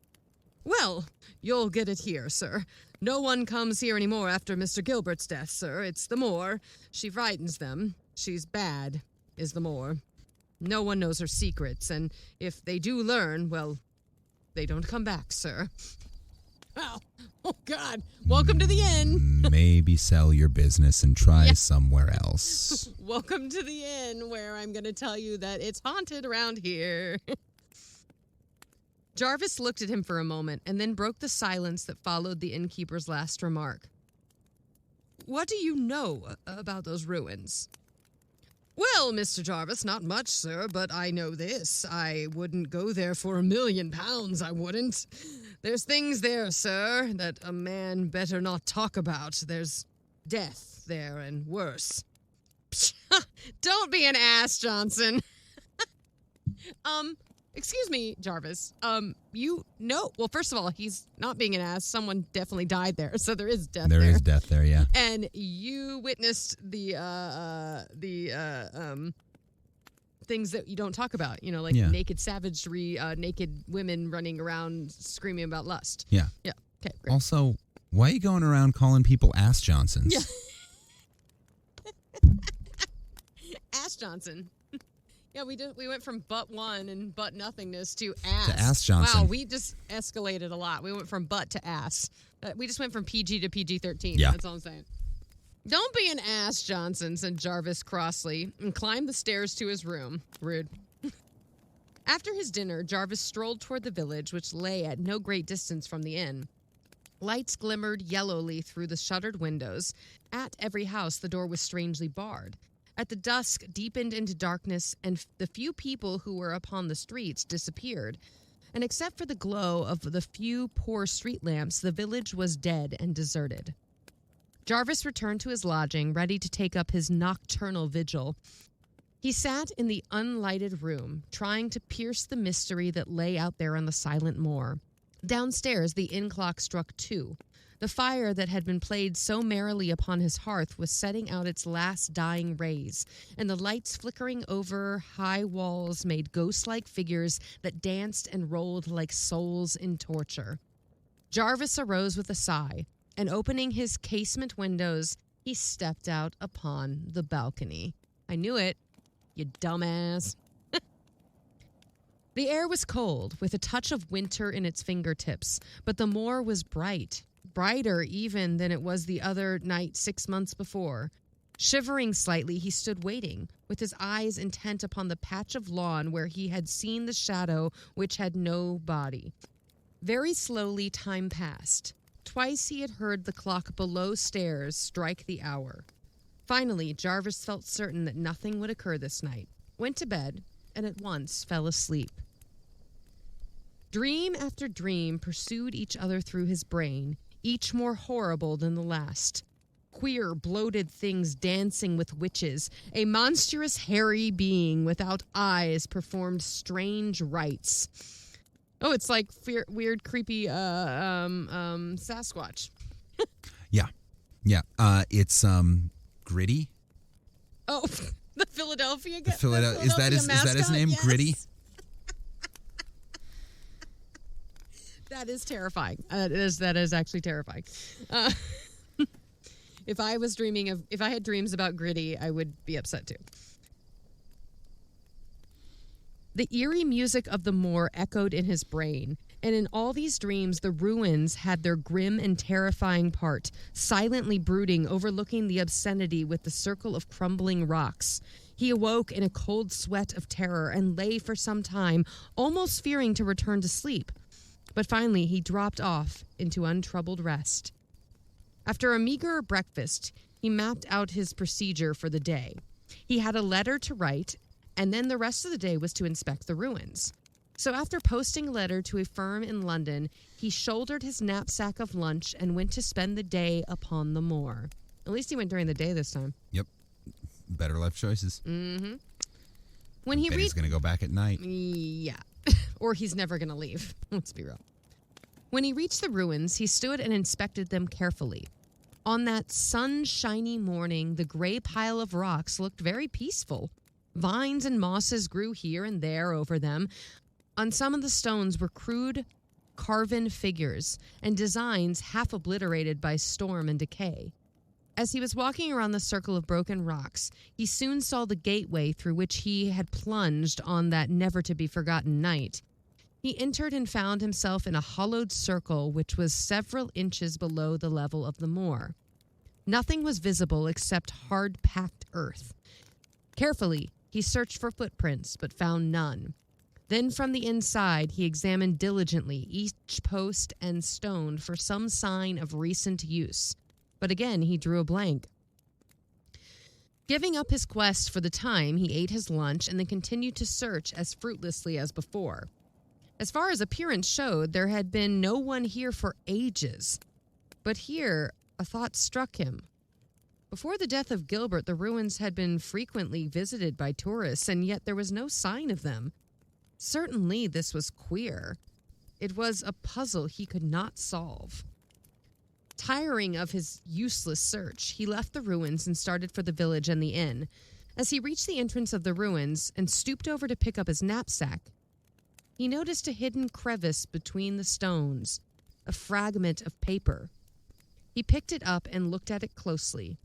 "Well, you'll get it here, sir. No one comes here anymore after Mr. Gilbert's death, sir. It's the Moor. She frightens them. She's bad, is the Moor. No one knows her secrets, and if they do learn, well, they don't come back, sir." Well, oh, God. Welcome to the inn. Maybe sell your business and try somewhere else. Welcome to the inn, where I'm going to tell you that it's haunted around here. Jarvis looked at him for a moment and then broke the silence that followed the innkeeper's last remark. What do you know about those ruins? Well, Mr. Jarvis, not much, sir, but I know this. I wouldn't go there for £1,000,000, I wouldn't. There's things there, sir, that a man better not talk about. There's death there and worse. Don't be an ass, Johnson. Excuse me, Jarvis. Well, first of all, he's not being an ass. Someone definitely died there, so there is death there. There is death there, yeah. And you witnessed the things that you don't talk about, like naked savagery, naked women running around screaming about lust. Yeah. Yeah. Okay, great. Also, why are you going around calling people ass Johnsons? Yeah. Ass Johnson. Yeah, we went from butt one and butt nothingness to ass. To ass Johnson. Wow, we just escalated a lot. We went from butt to ass. We just went from PG to PG-13. Yeah. That's all I'm saying. Don't be an ass, Johnson, said Jarvis crossly, and climbed the stairs to his room. Rude. After his dinner, Jarvis strolled toward the village, which lay at no great distance from the inn. Lights glimmered yellowly through the shuttered windows. At every house, the door was strangely barred. At the dusk deepened into darkness, and the few people who were upon the streets disappeared. And except for the glow of the few poor street lamps, the village was dead and deserted. Jarvis returned to his lodging, ready to take up his nocturnal vigil. He sat in the unlighted room, trying to pierce the mystery that lay out there on the silent moor. Downstairs, the inn clock struck 2. The fire that had been played so merrily upon his hearth was setting out its last dying rays, and the lights flickering over high walls made ghost-like figures that danced and rolled like souls in torture. Jarvis arose with a sigh, and opening his casement windows, he stepped out upon the balcony. I knew it, you dumbass. The air was cold, with a touch of winter in its fingertips, but the moor was bright. Brighter even than it was the other night 6 months before. Shivering slightly, he stood waiting, with his eyes intent upon the patch of lawn where he had seen the shadow which had no body. Very slowly time passed. Twice he had heard the clock below stairs strike the hour. Finally, Jarvis felt certain that nothing would occur this night, went to bed, and at once fell asleep. Dream after dream pursued each other through his brain, each more horrible than the last. Queer, bloated things dancing with witches. A monstrous, hairy being without eyes performed strange rites. Oh, it's like weird, creepy Sasquatch. Yeah. It's Gritty. Oh, the Philadelphia guy. Is that his name? Yes. Gritty. That is terrifying. That is actually terrifying. If I had dreams about Gritty, I would be upset too. The eerie music of the moor echoed in his brain, and in all these dreams, the ruins had their grim and terrifying part, silently brooding, overlooking the obscenity with the circle of crumbling rocks. He awoke in a cold sweat of terror and lay for some time, almost fearing to return to sleep. But finally, he dropped off into untroubled rest. After a meager breakfast, he mapped out his procedure for the day. He had a letter to write, and then the rest of the day was to inspect the ruins. So after posting a letter to a firm in London, he shouldered his knapsack of lunch and went to spend the day upon the moor. At least he went during the day this time. Yep. Better life choices. Mm-hmm. He's going to go back at night. Yeah. Or he's never going to leave. Let's be real. When he reached the ruins, he stood and inspected them carefully. On that sunshiny morning, the gray pile of rocks looked very peaceful. Vines and mosses grew here and there over them. On some of the stones were crude, carven figures and designs half obliterated by storm and decay. As he was walking around the circle of broken rocks, he soon saw the gateway through which he had plunged on that never-to-be-forgotten night. He entered and found himself in a hollowed circle which was several inches below the level of the moor. Nothing was visible except hard-packed earth. Carefully, he searched for footprints, but found none. Then from the inside, he examined diligently each post and stone for some sign of recent use. But again, he drew a blank. Giving up his quest for the time, he ate his lunch and then continued to search as fruitlessly as before. As far as appearance showed, there had been no one here for ages. But here, a thought struck him. Before the death of Gilbert, the ruins had been frequently visited by tourists, and yet there was no sign of them. Certainly, this was queer. It was a puzzle he could not solve. Tiring of his useless search, he left the ruins and started for the village and the inn. As he reached the entrance of the ruins and stooped over to pick up his knapsack, he noticed a hidden crevice between the stones, a fragment of paper. He picked it up and looked at it closely.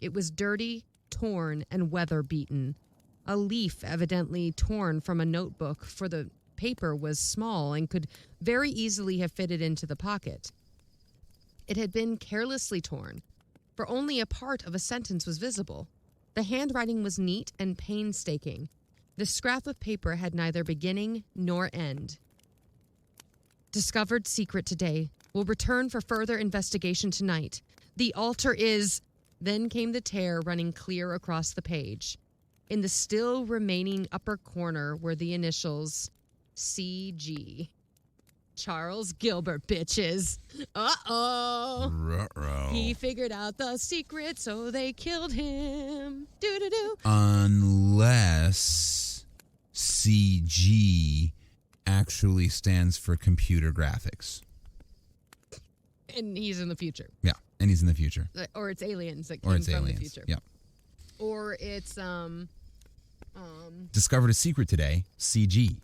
It was dirty, torn, and weather-beaten. A leaf evidently torn from a notebook, for the paper was small and could very easily have fitted into the pocket. It had been carelessly torn, for only a part of a sentence was visible. The handwriting was neat and painstaking. The scrap of paper had neither beginning nor end. Discovered secret today. Will return for further investigation tonight. The altar is... Then came the tear running clear across the page. In the still remaining upper corner were the initials C.G. Charles Gilbert, bitches. Uh-oh. Ruh-roh. He figured out the secret, so they killed him. Do-do-do. Unless CG actually stands for computer graphics. And he's in the future. Yeah, and he's in the future. Or it's aliens that came from the future. Yeah. Or it's, Discovered a secret today, CG.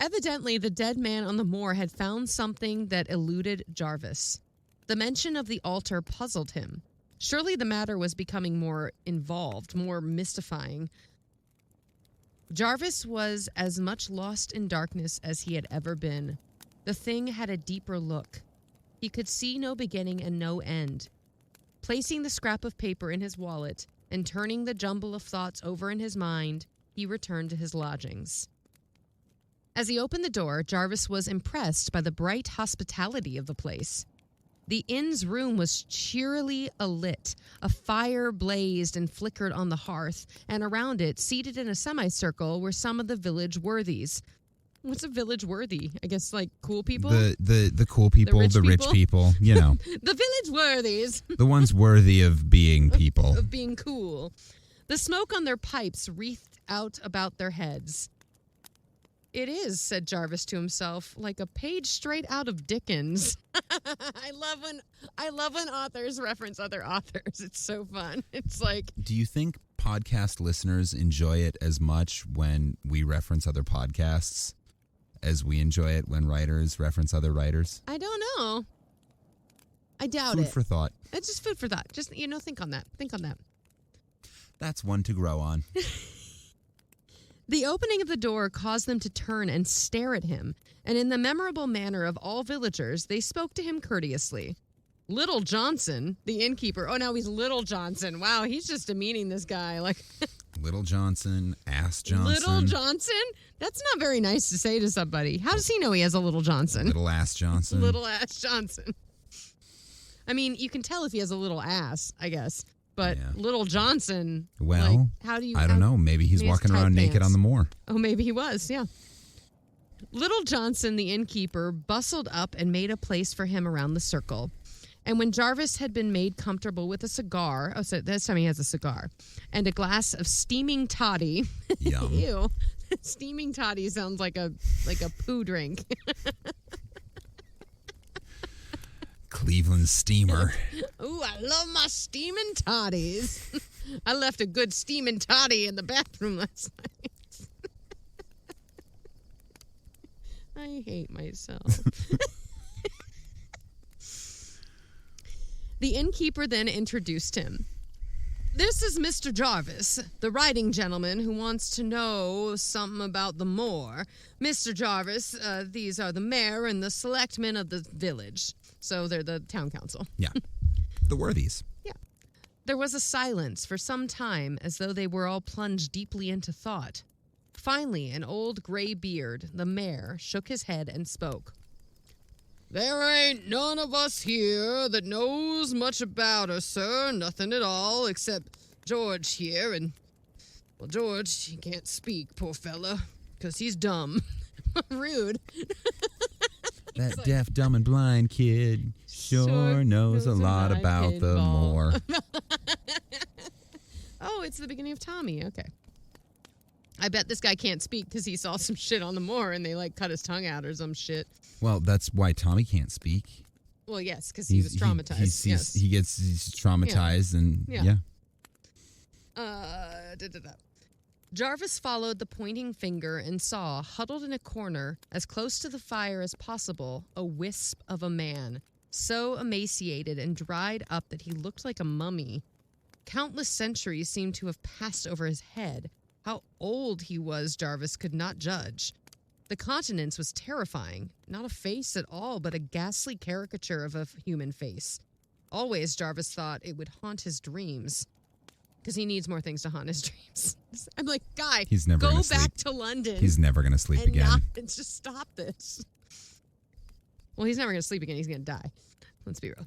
Evidently, the dead man on the moor had found something that eluded Jarvis. The mention of the altar puzzled him. Surely the matter was becoming more involved, more mystifying. Jarvis was as much lost in darkness as he had ever been. The thing had a deeper look. He could see no beginning and no end. Placing the scrap of paper in his wallet and turning the jumble of thoughts over in his mind, he returned to his lodgings. As he opened the door, Jarvis was impressed by the bright hospitality of the place. The inn's room was cheerily alit. A fire blazed and flickered on the hearth, and around it, seated in a semicircle, were some of the village worthies. What's a village worthy? I guess like cool people? The cool people, the rich people, you know. The village worthies. The ones worthy of being people. Of being cool. The smoke on their pipes wreathed out about their heads. It is, said Jarvis to himself, like a page straight out of Dickens. I love when authors reference other authors. It's so fun. It's like... Do you think podcast listeners enjoy it as much when we reference other podcasts as we enjoy it when writers reference other writers? I don't know. I doubt Food it. for thought. It's just food for thought. Just, think on that. Think on that. That's one to grow on. The opening of the door caused them to turn and stare at him, and in the memorable manner of all villagers, they spoke to him courteously. Little Johnson, the innkeeper. Oh, now he's Little Johnson. Wow, he's just demeaning this guy. Like Little Johnson, Ass Johnson. Little Johnson? That's not very nice to say to somebody. How does he know he has a Little Johnson? Little Ass Johnson. Little Ass Johnson. I mean, you can tell if he has a little ass, I guess. But yeah. Little Johnson, well, like, how do you... I don't know. Maybe he's walking around naked on the moor. Oh, maybe he was, yeah. Little Johnson, the innkeeper, bustled up and made a place for him around the circle. And when Jarvis had been made comfortable with a cigar, oh, so this time he has a cigar, and a glass of steaming toddy. Yum. Ew. Steaming toddy sounds like a poo drink. Cleveland steamer. Ooh, I love my steaming toddies. I left a good steaming toddy in the bathroom last night. I hate myself. The innkeeper then introduced him. This is Mr. Jarvis, the writing gentleman who wants to know something about the moor. Mr. Jarvis, these are the mayor and the selectmen of the village. So they're the town council. Yeah. The worthies. Yeah. There was a silence for some time, as though they were all plunged deeply into thought. Finally, an old gray beard, the mayor, shook his head and spoke. "There ain't none of us here that knows much about her, sir. Nothing at all, except George here, and, well, George, he can't speak, poor fella, 'cause he's dumb." Rude. That deaf, dumb, and blind kid sure knows a lot about the Moor. Oh, it's the beginning of Tommy. Okay. I bet this guy can't speak because he saw some shit on the Moor and they, like, cut his tongue out or some shit. Well, that's why Tommy can't speak. Well, yes, because he was traumatized. He's traumatized, and yeah. Jarvis followed the pointing finger and saw, huddled in a corner, as close to the fire as possible, a wisp of a man, so emaciated and dried up that he looked like a mummy. Countless centuries seemed to have passed over his head. How old he was, Jarvis could not judge. The countenance was terrifying. Not a face at all, but a ghastly caricature of a human face. Always, Jarvis thought, it would haunt his dreams. Because he needs more things to haunt his dreams. I'm like, guy, go back to London. He's never going to sleep again. Just stop this. Well, he's never going to sleep again. He's going to die. Let's be real.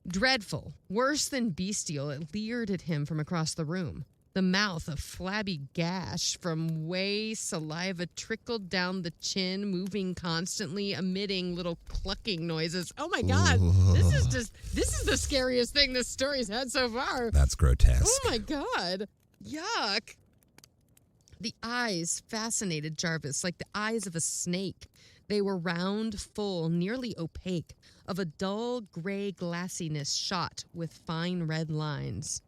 Dreadful, worse than bestial, it leered at him from across the room. The mouth, a flabby gash from way saliva trickled down the chin, moving constantly, emitting little clucking noises. Oh my God. Ooh. This is the scariest thing this story's had so far. That's grotesque. Oh my God. Yuck. The eyes fascinated Jarvis like the eyes of a snake. They were round, full, nearly opaque, of a dull gray glassiness shot with fine red lines.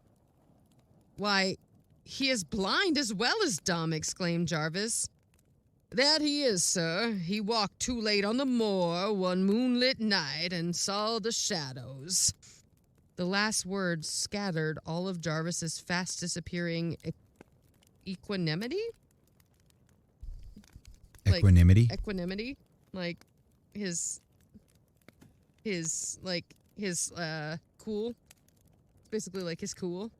"Why, he is blind as well as dumb," exclaimed Jarvis. "That he is, sir. He walked too late on the moor one moonlit night and saw the shadows." The last words scattered all of Jarvis's fast disappearing equanimity? Equanimity? Equanimity. Like his cool. Basically like his cool,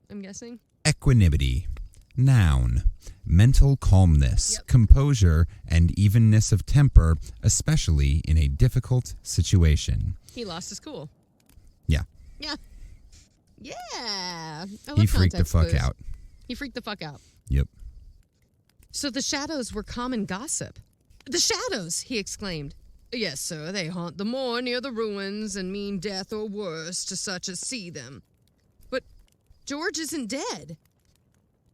I'm guessing. Equanimity. Noun. Mental calmness, composure, and evenness of temper, especially in a difficult situation. He lost his cool. Yeah. Yeah. Yeah. He freaked the fuck out. He freaked the fuck out. Yep. So the shadows were common gossip. "The shadows!" he exclaimed. "Yes, sir, they haunt the moor near the ruins and mean death or worse to such as see them. But George isn't dead."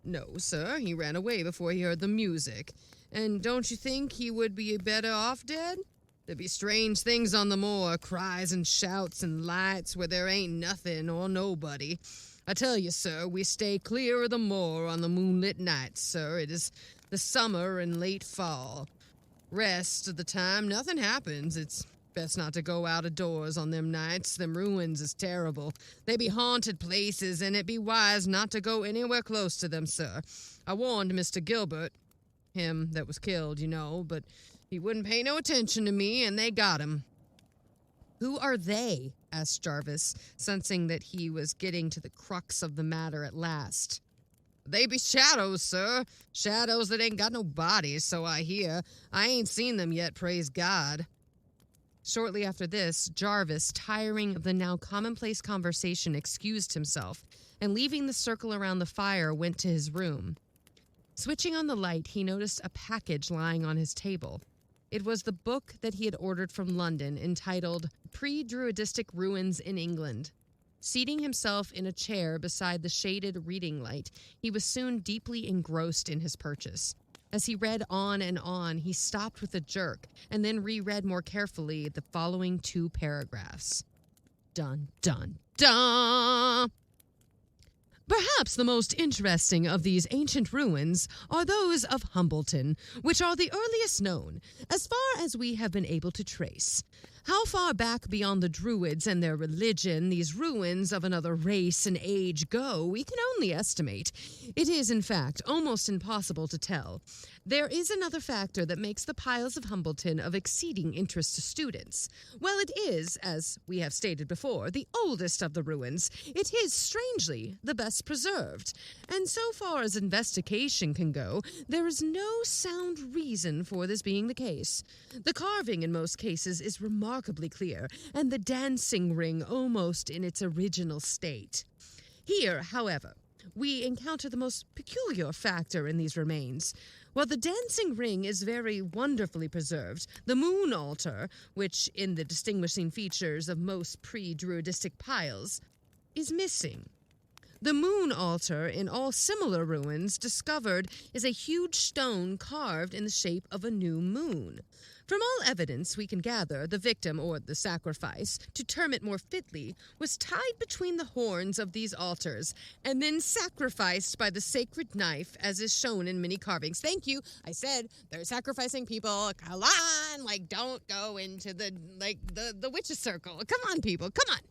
"No, sir, he ran away before he heard the music. And don't you think he would be better off dead? There'd be strange things on the moor, cries and shouts and lights where there ain't nothing or nobody. I tell you, sir, we stay clear of the moor on the moonlit nights, sir. It is the summer and late fall. Rest of the time, nothing happens. It's best not to go out of doors on them nights. Them ruins is terrible. They be haunted places, and it be wise not to go anywhere close to them, sir. I warned Mr. Gilbert, him that was killed, you know, but he wouldn't pay no attention to me, and they got him." "Who are they?" asked Jarvis, sensing that he was getting to the crux of the matter at last. "They be shadows, sir. Shadows that ain't got no bodies, so I hear. I ain't seen them yet, praise God." Shortly after this, Jarvis, tiring of the now commonplace conversation, excused himself, and leaving the circle around the fire, went to his room. Switching on the light, he noticed a package lying on his table. It was the book that he had ordered from London, entitled Pre-Druidistic Ruins in England. Seating himself in a chair beside the shaded reading light, he was soon deeply engrossed in his purchase. As he read on and on, he stopped with a jerk and then reread more carefully the following 2 paragraphs. Dun, dun, dun! "Perhaps the most interesting of these ancient ruins are those of Humbleton, which are the earliest known, as far as we have been able to trace. How far back beyond the Druids and their religion these ruins of another race and age go, we can only estimate. It is, in fact, almost impossible to tell. There is another factor that makes the piles of Humbleton of exceeding interest to students. While it is, as we have stated before, the oldest of the ruins, it is, strangely, the best preserved. And so far as investigation can go, there is no sound reason for this being the case. The carving, in most cases, is remarkably clear, and the dancing ring almost in its original state. Here, however, we encounter the most peculiar factor in these remains. While the dancing ring is very wonderfully preserved, the moon altar, which in the distinguishing features of most pre-Druidistic piles, is missing. The moon altar in all similar ruins discovered is a huge stone carved in the shape of a new moon. From all evidence we can gather, the victim, or the sacrifice, to term it more fitly, was tied between the horns of these altars and then sacrificed by the sacred knife, as is shown in many carvings. Thank you. I said they're sacrificing people. Come on, don't go into the witch's circle. Come on, people. Come on.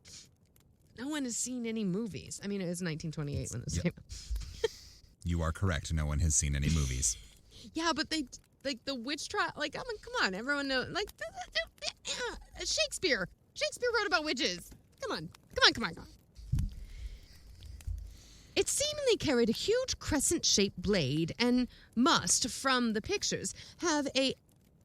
No one has seen any movies. I mean, it was 1928 when this came out. You are correct. No one has seen any movies. Yeah, but they... the witch trial, come on, everyone knows, Shakespeare wrote about witches. Come on. It seemingly carried a huge crescent-shaped blade and must, from the pictures, have a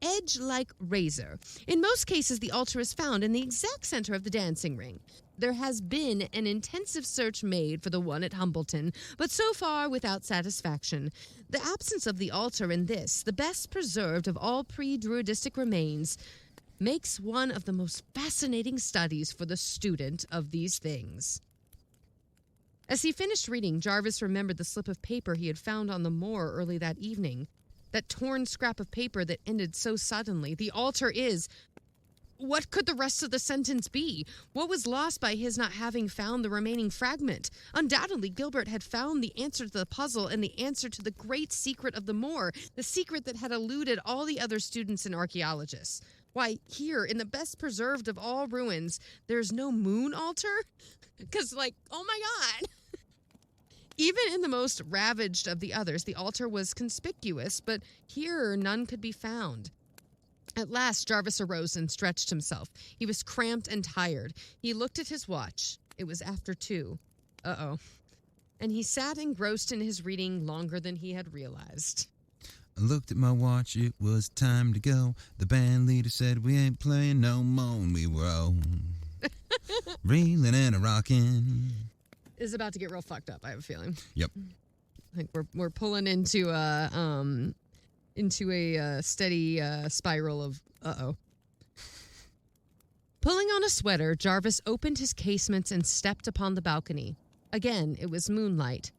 edge-like razor. In most cases, the altar is found in the exact center of the dancing ring. There has been an intensive search made for the one at Humbleton, but so far without satisfaction. The absence of the altar in this, the best preserved of all pre-Druidistic remains, makes one of the most fascinating studies for the student of these things. As he finished reading, Jarvis remembered the slip of paper he had found on the moor early that evening. That torn scrap of paper that ended so suddenly. The altar is... What could the rest of the sentence be? What was lost by his not having found the remaining fragment? Undoubtedly, Gilbert had found the answer to the puzzle and the answer to the great secret of the moor, the secret that had eluded all the other students and archaeologists. Why, here, in the best preserved of all ruins, there's no moon altar? Because, oh my God! Even in the most ravaged of the others, the altar was conspicuous, but here none could be found. At last, Jarvis arose and stretched himself. He was cramped and tired. He looked at his watch. It was after 2. Uh-oh. And he sat engrossed in his reading longer than he had realized. I looked at my watch. It was time to go. The band leader said we ain't playing no more, and we were all reeling and a-rocking. It's about to get real fucked up, I have a feeling. Yep. I think we're pulling into a steady spiral of uh-oh. Pulling on a sweater, Jarvis opened his casements and stepped upon the balcony. Again, it was moonlight.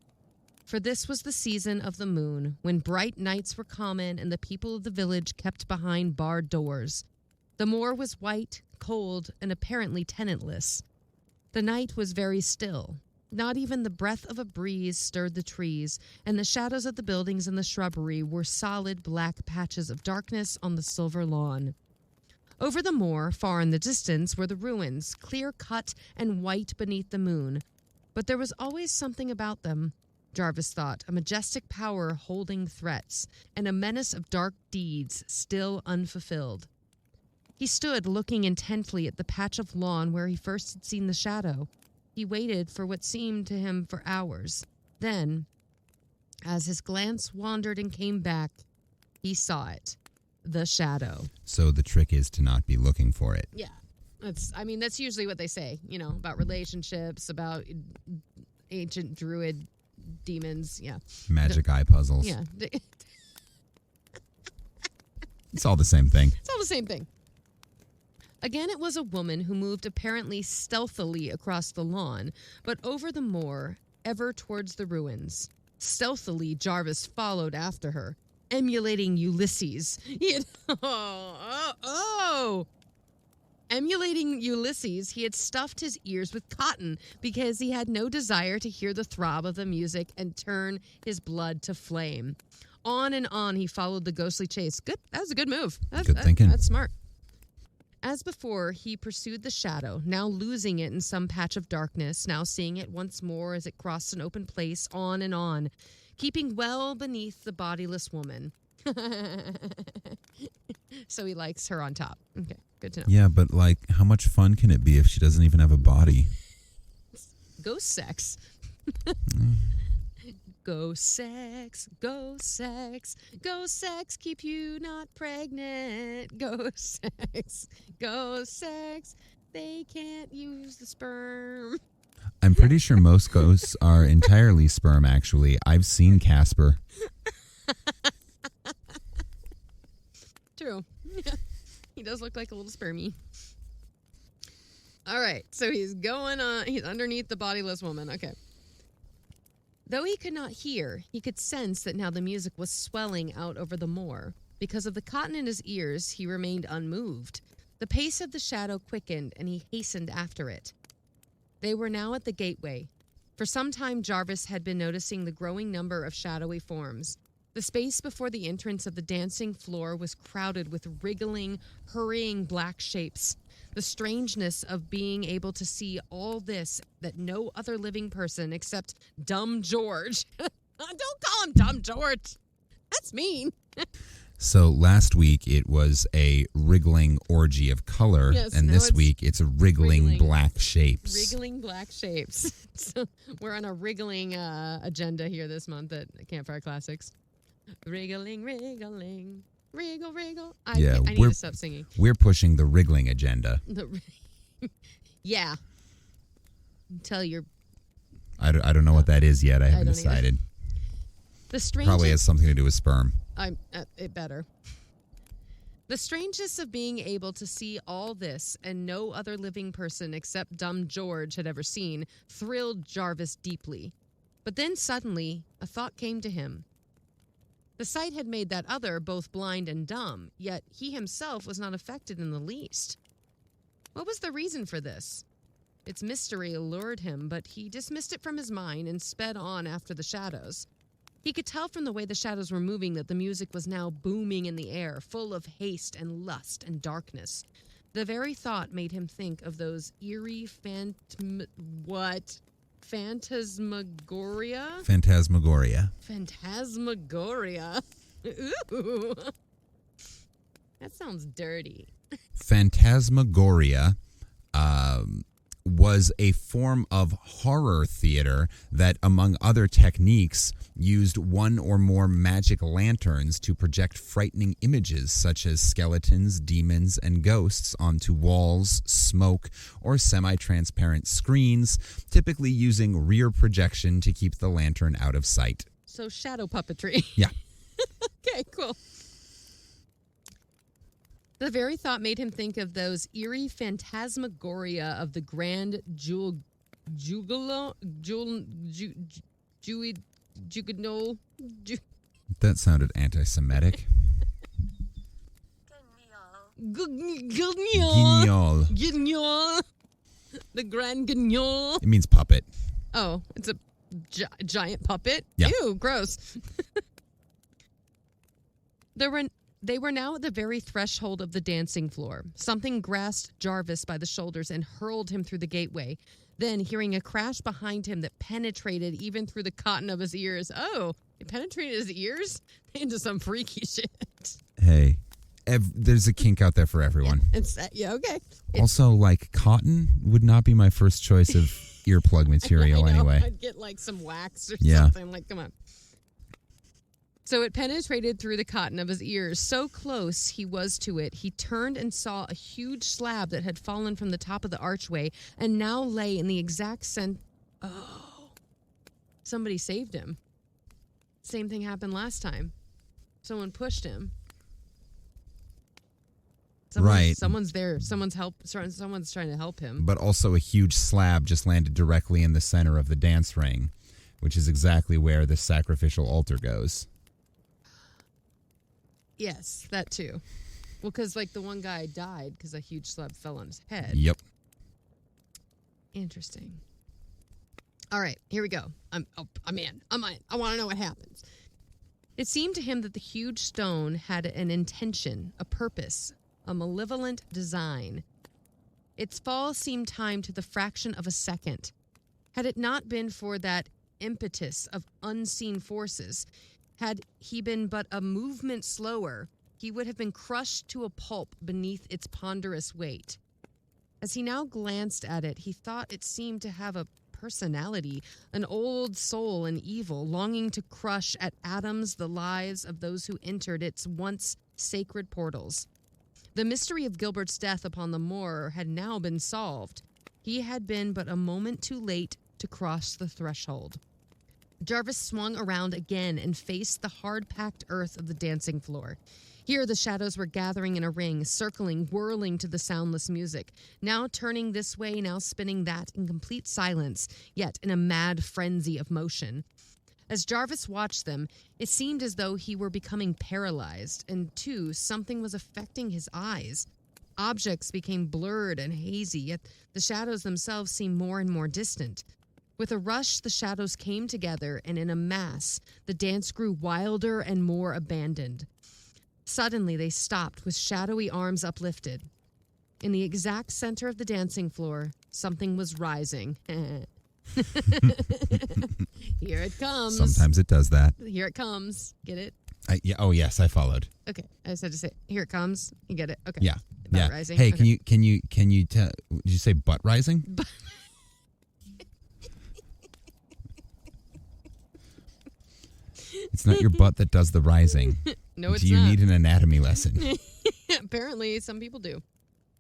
For this was the season of the moon, when bright nights were common and the people of the village kept behind barred doors. The moor was white, cold, and apparently tenantless. The night was very still. Not even the breath of a breeze stirred the trees, and the shadows of the buildings and the shrubbery were solid black patches of darkness on the silver lawn. Over the moor, far in the distance, were the ruins, clear-cut and white beneath the moon. But there was always something about them, Jarvis thought, a majestic power holding threats, and a menace of dark deeds still unfulfilled. He stood looking intently at the patch of lawn where he first had seen the shadow. He waited for what seemed to him for hours. Then, as his glance wandered and came back, he saw it. The shadow. So the trick is to not be looking for it. Yeah. That's usually what they say, about relationships, about ancient druid demons. Yeah. Magic eye puzzles. Yeah. It's all the same thing. It's all the same thing. Again, it was a woman who moved apparently stealthily across the lawn, but over the moor, ever towards the ruins. Stealthily, Jarvis followed after her, emulating Ulysses. Emulating Ulysses, he had stuffed his ears with cotton because he had no desire to hear the throb of the music and turn his blood to flame. On and on he followed the ghostly chase. Good. That was a good move. Good thinking. That's smart. As before, he pursued the shadow, now losing it in some patch of darkness, now seeing it once more as it crossed an open place, on and on, keeping well beneath the bodiless woman. So he likes her on top. Okay, good to know. Yeah, but like, how much fun can it be if she doesn't even have a body? Ghost sex. Ghost sex, ghost sex, ghost sex, keep you not pregnant. Ghost sex, they can't use the sperm. I'm pretty sure most ghosts are entirely sperm, actually. I've seen Casper. True. He does look like a little spermy. All right, so he's underneath the bodiless woman. Okay. Though he could not hear, he could sense that now the music was swelling out over the moor. Because of the cotton in his ears, he remained unmoved. The pace of the shadow quickened, and he hastened after it. They were now at the gateway. For some time, Jarvis had been noticing the growing number of shadowy forms. The space before the entrance of the dancing floor was crowded with wriggling, hurrying black shapes. The strangeness of being able to see all this that no other living person except Dumb George. Don't call him Dumb George. That's mean. So last week it was a wriggling orgy of color, Yes, and now this it's week it's a wriggling black shapes. Wriggling black shapes. So we're on a wriggling agenda here this month at Campfire Classics. Wriggling, wriggling. Wriggle, wriggle. I need to stop singing. We're pushing the wriggling agenda. Yeah. Until you're... I don't know what that is yet. I haven't decided. The strangest... Probably has something to do with sperm. It better. The strangeness of being able to see all this and no other living person except Dumb George had ever seen thrilled Jarvis deeply. But then suddenly a thought came to him. The sight had made that other both blind and dumb, yet he himself was not affected in the least. What was the reason for this? Its mystery allured him, but he dismissed it from his mind and sped on after the shadows. He could tell from the way the shadows were moving that the music was now booming in the air, full of haste and lust and darkness. The very thought made him think of those eerie Phantasmagoria? Phantasmagoria. Ooh. That sounds dirty. Phantasmagoria was a form of horror theater that, among other techniques, used one or more magic lanterns to project frightening images such as skeletons, demons, and ghosts onto walls, smoke, or semi-transparent screens, typically using rear projection to keep the lantern out of sight. So shadow puppetry. Yeah. Okay, cool. The very thought made him think of those eerie phantasmagoria of the grand jugular. That sounded anti-Semitic. Guignol. The grand guignol. It means puppet. Oh, it's a giant puppet? Yeah. Ew, gross. They were now at the very threshold of the dancing floor. Something grasped Jarvis by the shoulders and hurled him through the gateway. Then, hearing a crash behind him that penetrated even through the cotton of his ears. Oh, it penetrated his ears? Into some freaky shit. Hey, there's a kink out there for everyone. Yeah, okay. Also, like, cotton would not be my first choice of earplug material anyway. I'd get like some wax or something. Like, come on. So it penetrated through the cotton of his ears. So close he was to it, he turned and saw a huge slab that had fallen from the top of the archway and now lay in the exact center. Oh, somebody saved him. Same thing happened last time. Someone pushed him. Someone's there. Someone's trying to help him. But also a huge slab just landed directly in the center of the dance ring, which is exactly where the sacrificial altar goes. Yes, that too. Well, because like the one guy died because a huge slab fell on his head. Yep. Interesting. All right, here we go. I'm in. I want to know what happens. It seemed to him that the huge stone had an intention, a purpose. a malevolent design. Its fall seemed timed to the fraction of a second. Had it not been for that impetus of unseen forces, had he been but a movement slower, he would have been crushed to a pulp beneath its ponderous weight. As he now glanced at it, he thought it seemed to have a personality, an old soul and evil, longing to crush at atoms the lives of those who entered its once sacred portals. The mystery of Gilbert's death upon the moor had now been solved. He had been but a moment too late to cross the threshold. Jarvis swung around again and faced the hard-packed earth of the dancing floor. Here the shadows were gathering in a ring, circling, whirling to the soundless music, now turning this way, now spinning that in complete silence, yet in a mad frenzy of motion. As Jarvis watched them, it seemed as though he were becoming paralyzed, and too, something was affecting his eyes. Objects became blurred and hazy, yet the shadows themselves seemed more and more distant. With a rush, the shadows came together, and in a mass, the dance grew wilder and more abandoned. Suddenly, they stopped with shadowy arms uplifted. In the exact center of the dancing floor, something was rising. Here it comes. Sometimes it does that. Here it comes. Get it? Yeah. Oh, yes, I followed. Okay. I just had to say, here it comes. You get it? Okay. Yeah. Butt Yeah. rising. Hey, Okay. can you tell? Did you say butt rising? It's not your butt that does the rising. No, it's Do you not. need an anatomy lesson? Apparently, some people do.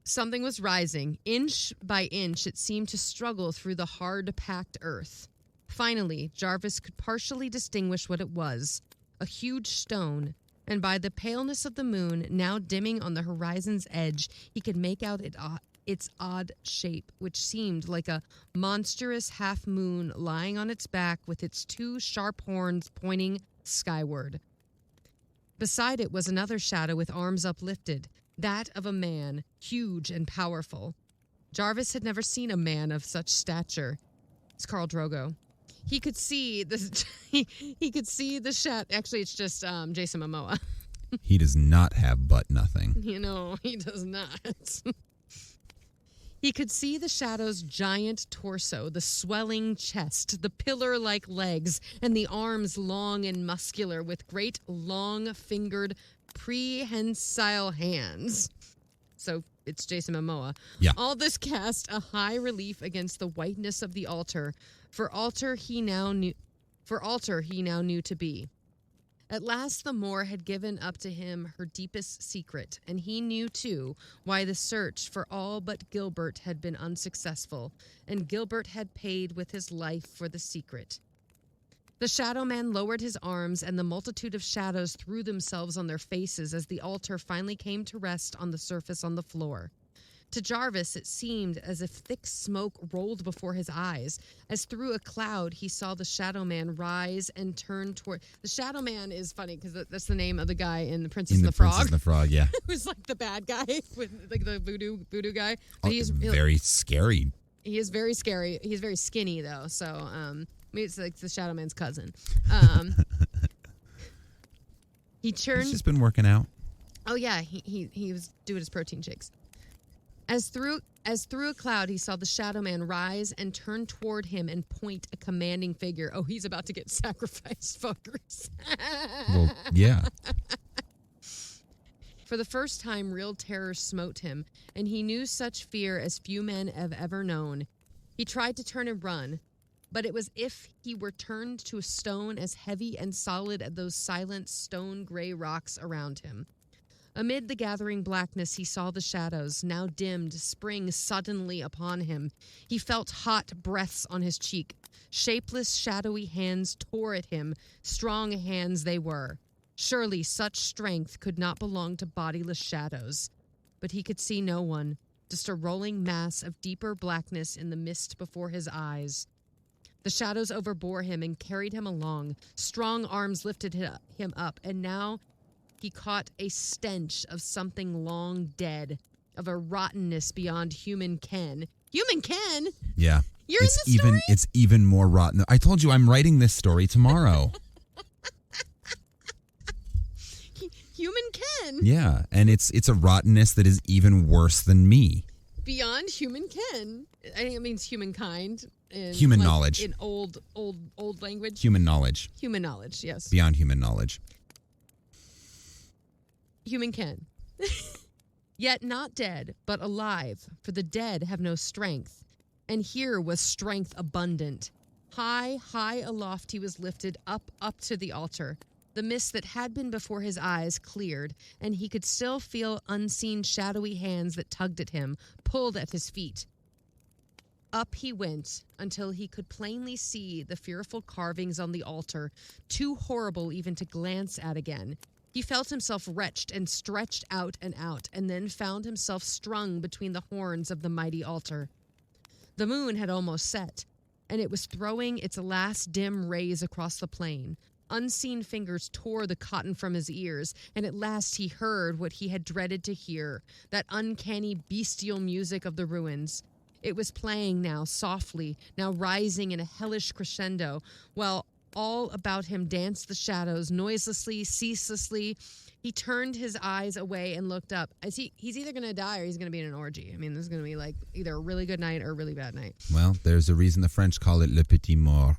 Something was rising. Inch by inch, it seemed to struggle through the hard-packed earth. Finally, Jarvis could partially distinguish what it was, a huge stone, and by the paleness of the moon, now dimming on the horizon's edge, he could make out its odd shape, which seemed like a monstrous half-moon lying on its back with its two sharp horns pointing skyward. Beside it was another shadow with arms uplifted, that of a man, huge and powerful. Jarvis had never seen a man of such stature. It's Khal Drogo. He could see the he could see the shadow. Actually, it's just Jason Momoa. He does not have butt nothing. You know, he does not. He could see the shadow's giant torso, the swelling chest, the pillar-like legs, and the arms long and muscular with great long-fingered prehensile hands. So it's Jason Momoa. Yeah. All this cast a high relief against the whiteness of the altar, for altar he now knew to be. At last the Moor had given up to him her deepest secret, and he knew, too, why the search for all but Gilbert had been unsuccessful, and Gilbert had paid with his life for the secret. The Shadow Man lowered his arms, and the multitude of shadows threw themselves on their faces as the altar finally came to rest on the surface on the floor. To Jarvis, it seemed as if thick smoke rolled before his eyes. As through a cloud, he saw the Shadow Man rise and turn toward... The Shadow Man is funny because that's the name of the guy in The Princess and the Frog. Princess and the Frog, yeah. Who's like the bad guy, with like the voodoo guy. Oh, he's very scary. He is very scary. He's very skinny, though, so maybe it's like the Shadow Man's cousin. He's just been working out. Oh, yeah, he was doing his protein shakes. As through a cloud, he saw the Shadow Man rise and turn toward him and point a commanding figure. Oh, he's about to get sacrificed, fuckers. Well, yeah. For the first time, real terror smote him, and he knew such fear as few men have ever known. He tried to turn and run, but it was if he were turned to a stone as heavy and solid as those silent stone-gray rocks around him. Amid the gathering blackness, he saw the shadows, now dimmed, spring suddenly upon him. He felt hot breaths on his cheek. Shapeless, shadowy hands tore at him. Strong hands they were. Surely such strength could not belong to bodiless shadows. But he could see no one, just a rolling mass of deeper blackness in the mist before his eyes. The shadows overbore him and carried him along. Strong arms lifted him up, and now he caught a stench of something long dead, of a rottenness beyond human ken. Human ken? Yeah. You're in the story? It's even more rotten. I told you I'm writing this story tomorrow. Human Ken. Yeah, and it's a rottenness that is even worse than me. Beyond human Ken. I think it means humankind. Human knowledge. In old language. Human knowledge. Human knowledge, yes. Beyond human knowledge. Human Ken. Yet not dead, but alive, for the dead have no strength. And here was strength abundant. High, high aloft he was lifted, up to the altar. The mist that had been before his eyes cleared, and he could still feel unseen shadowy hands that tugged at him, pulled at his feet. Up he went until he could plainly see the fearful carvings on the altar, too horrible even to glance at again. He felt himself wretched and stretched out, and then found himself strung between the horns of the mighty altar. The moon had almost set, and it was throwing its last dim rays across the plain. Unseen fingers tore the cotton from his ears, and at last he heard what he had dreaded to hear, that uncanny bestial music of the ruins. It was playing now softly, now rising in a hellish crescendo, while all about him danced the shadows, noiselessly, ceaselessly. He turned his eyes away and looked up. He's either going to die or he's going to be in an orgy. I mean, this is going to be like either a really good night or a really bad night. Well, there's a reason the French call it le petit mort.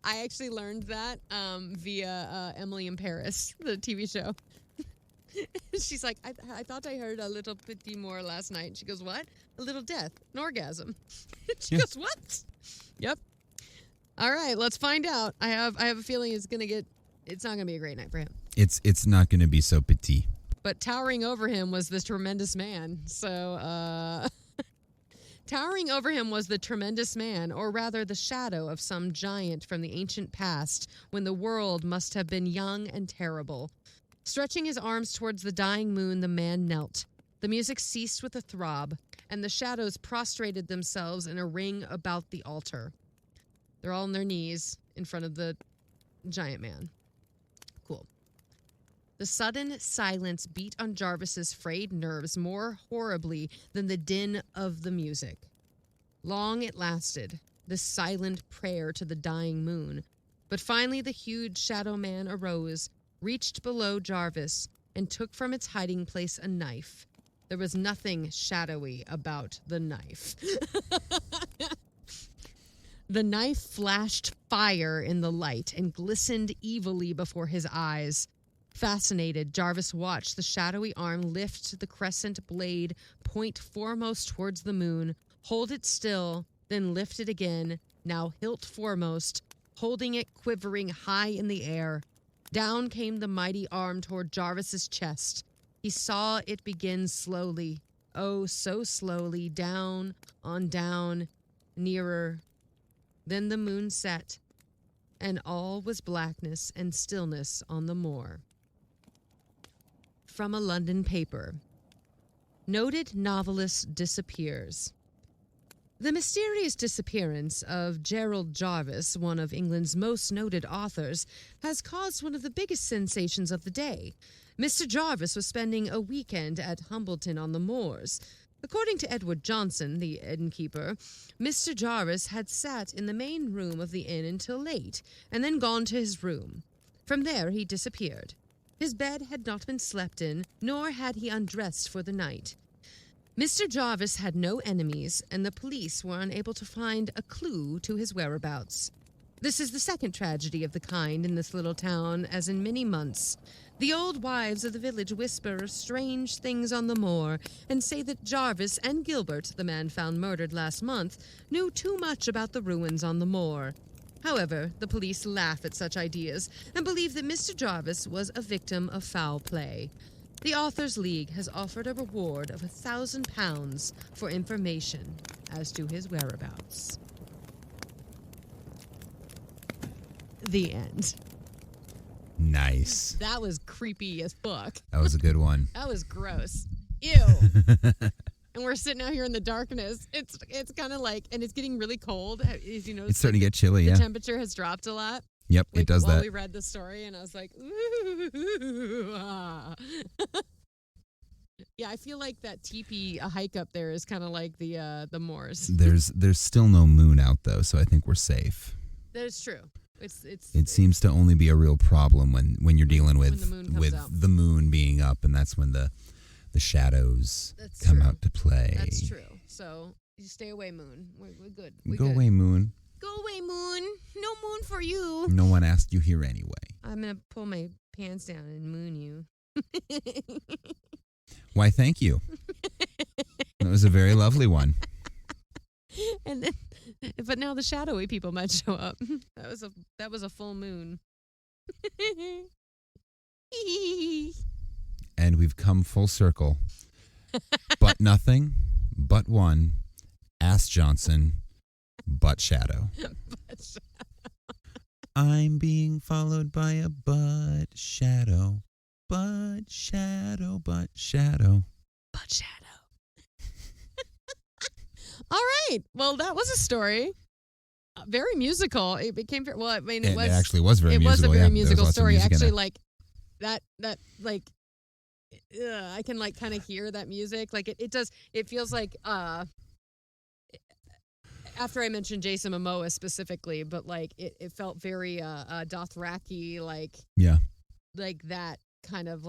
I actually learned that via Emily in Paris, the TV show. She's like, I thought I heard a little petit mort last night. She goes, what? A little death, an orgasm. She goes, what? Yep. All right, let's find out. I have a feeling it's not gonna be a great night for him. It's not going to be so petit. But towering over him was this tremendous man. So, towering over him was the tremendous man, or rather the shadow of some giant from the ancient past when the world must have been young and terrible. Stretching his arms towards the dying moon, the man knelt. The music ceased with a throb, and the shadows prostrated themselves in a ring about the altar. They're all on their knees in front of the giant man. Cool. The sudden silence beat on Jarvis's frayed nerves more horribly than the din of the music. Long it lasted, this silent prayer to the dying moon. But finally the huge shadow man arose, reached below Jarvis, and took from its hiding place a knife. There was nothing shadowy about the knife. The knife flashed fire in the light and glistened evilly before his eyes. Fascinated, Jarvis watched the shadowy arm lift the crescent blade, point foremost towards the moon, hold it still, then lift it again, now hilt foremost, holding it quivering high in the air. Down came the mighty arm toward Jarvis's chest. He saw it begin slowly, oh, so slowly, down on down, nearer. Then the moon set, and all was blackness and stillness on the moor. From a London paper. Noted novelist disappears. The mysterious disappearance of Gerald Jarvis, one of England's most noted authors, has caused one of the biggest sensations of the day. Mr. Jarvis was spending a weekend at Hambleton-on-the-Moors. According to Edward Johnson, the innkeeper, Mr. Jarvis had sat in the main room of the inn until late, and then gone to his room. From there he disappeared. His bed had not been slept in, nor had he undressed for the night. Mr. Jarvis had no enemies, and the police were unable to find a clue to his whereabouts. This is the second tragedy of the kind in this little town, as in many months. The old wives of the village whisper strange things on the moor, and say that Jarvis and Gilbert, the man found murdered last month, knew too much about the ruins on the moor. However, the police laugh at such ideas, and believe that Mr. Jarvis was a victim of foul play. The Authors League has offered a reward of £1,000 for information as to his whereabouts. The end. Nice. That was creepy as fuck. That was a good one. That was gross. Ew. And we're sitting out here in the darkness. It's kind of like, and it's getting really cold. As you know, It's starting to get chilly, the yeah. temperature has dropped a lot. Yep, Like, it does while that. we read the story, and I was like, ooh, ah. Yeah, I feel like that teepee hike up there is kind of like the Moors. There's still no moon out, though, so I think we're safe. That is true. It seems to only be a real problem when you're dealing with the moon being up, and that's when the shadows That's come true. out to play. That's true. So you stay away, moon. We're good. Go away, moon. Go away, moon. No moon for you. No one asked you here anyway. I'm gonna pull my pants down and moon you. Why, thank you. That was a very lovely one. And then, but now the shadowy people might show up. That was a full moon. And we've come full circle. But nothing, but one, Ass Johnson, but shadow. I'm being followed by a butt shadow. But shadow, but shadow. But shadow. All right. Well, that was a story. Very musical. It became well. I mean, It actually was very musical. It was a very yeah. musical story. Actually, it. like that. Like I can like kind of hear that music. Like it does. It feels like after I mentioned Jason Momoa specifically, but like it felt very Dothraki, like like that kind of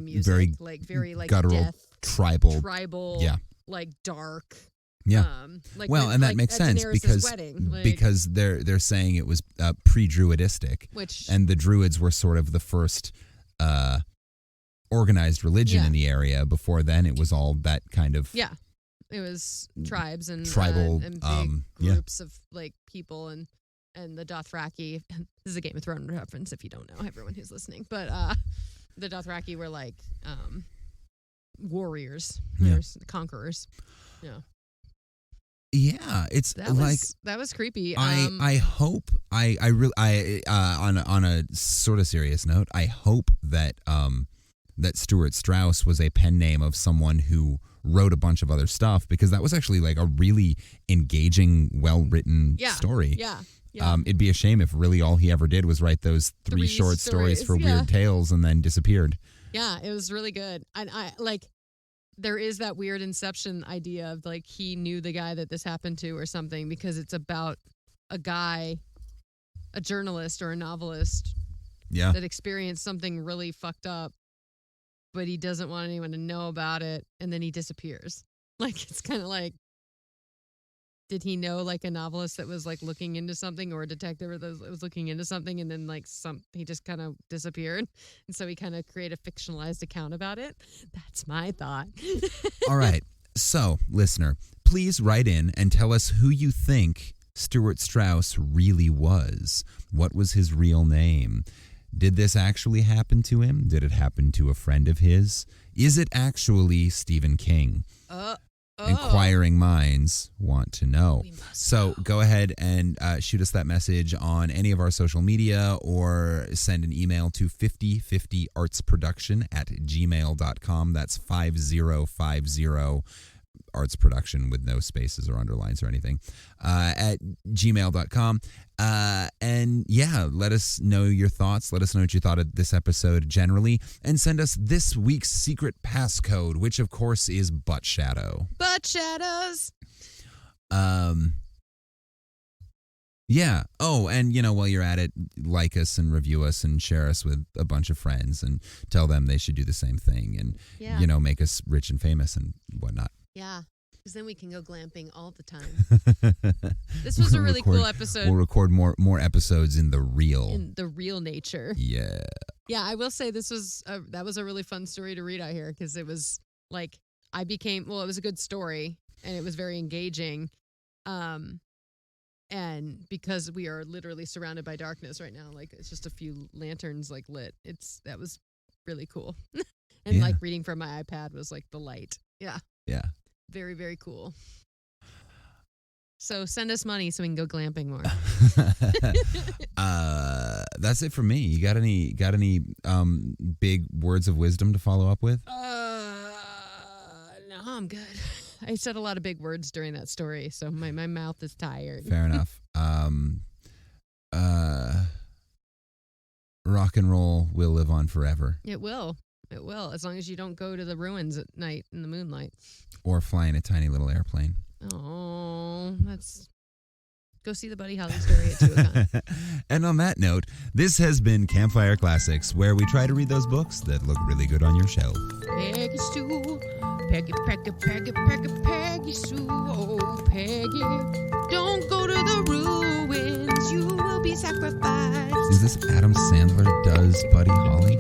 music, very like guttural, death, tribal, yeah, like dark. Yeah. Like well, and that like makes at sense Daenerys' because they're saying it was pre-Druidistic, and the Druids were sort of the first organized religion in the area. Before then, it was all that kind of it was tribes and tribal and big groups of like people and the Dothraki. This is a Game of Thrones reference if you don't know, everyone who's listening. But the Dothraki were like warriors, conquerors. Yeah. Yeah, it's that was creepy. I hope I really on a sort of serious note, I hope that that Stuart Strauss was a pen name of someone who wrote a bunch of other stuff, because that was actually like a really engaging, well-written story. Yeah. It'd be a shame if really all he ever did was write those three short stories for Weird Tales and then disappeared. Yeah, it was really good. And I like there is that weird Inception idea of like he knew the guy that this happened to or something, because it's about a guy, a journalist or a novelist that experienced something really fucked up, but he doesn't want anyone to know about it, and then he disappears. Like, it's kind of like, did he know like a novelist that was like looking into something, or a detective that was looking into something, and then like he just kind of disappeared, and so he kind of created a fictionalized account about it? That's my thought. All right. So, listener, please write in and tell us who you think Stuart Strauss really was. What was his real name? Did this actually happen to him? Did it happen to a friend of his? Is it actually Stephen King? Inquiring minds want to know. So go ahead and shoot us that message on any of our social media, or send an email to 5050artsproduction@gmail.com. That's 5050 artsproduction with no spaces or underlines or anything at gmail.com. And let us know your thoughts. Let us know what you thought of this episode generally, and send us this week's secret passcode, which of course is Butt Shadow. Butt Shadows. Yeah. Oh, and while you're at it, like us and review us and share us with a bunch of friends and tell them they should do the same thing, and make us rich and famous and whatnot. Yeah, because then we can go glamping all the time. This was a really cool episode. We'll record more episodes in the real nature. Yeah. Yeah, I will say that was a really fun story to read out here, because it was like it was a good story, and it was very engaging. And because we are literally surrounded by darkness right now, like it's just a few lanterns like lit. That was really cool. And like reading from my iPad was like the light. Yeah. Yeah. Very, very cool. So send us money so we can go glamping more. That's it for me. You got any big words of wisdom to follow up with? No, I'm good. I said a lot of big words during that story, so my mouth is tired. Fair enough. Rock and roll will live on forever. It will. It will, as long as you don't go to the ruins at night in the moonlight. Or fly in a tiny little airplane. Oh, that's Go see the Buddy Holly story at 2:00. And on that note, this has been Campfire Classics, where we try to read those books that look really good on your shelf. Peggy Sue, Peggy, Peggy, Peggy, Peggy, Peggy Sue, oh Peggy, don't go to the ruins, you will be sacrificed. Is this Adam Sandler does Buddy Holly?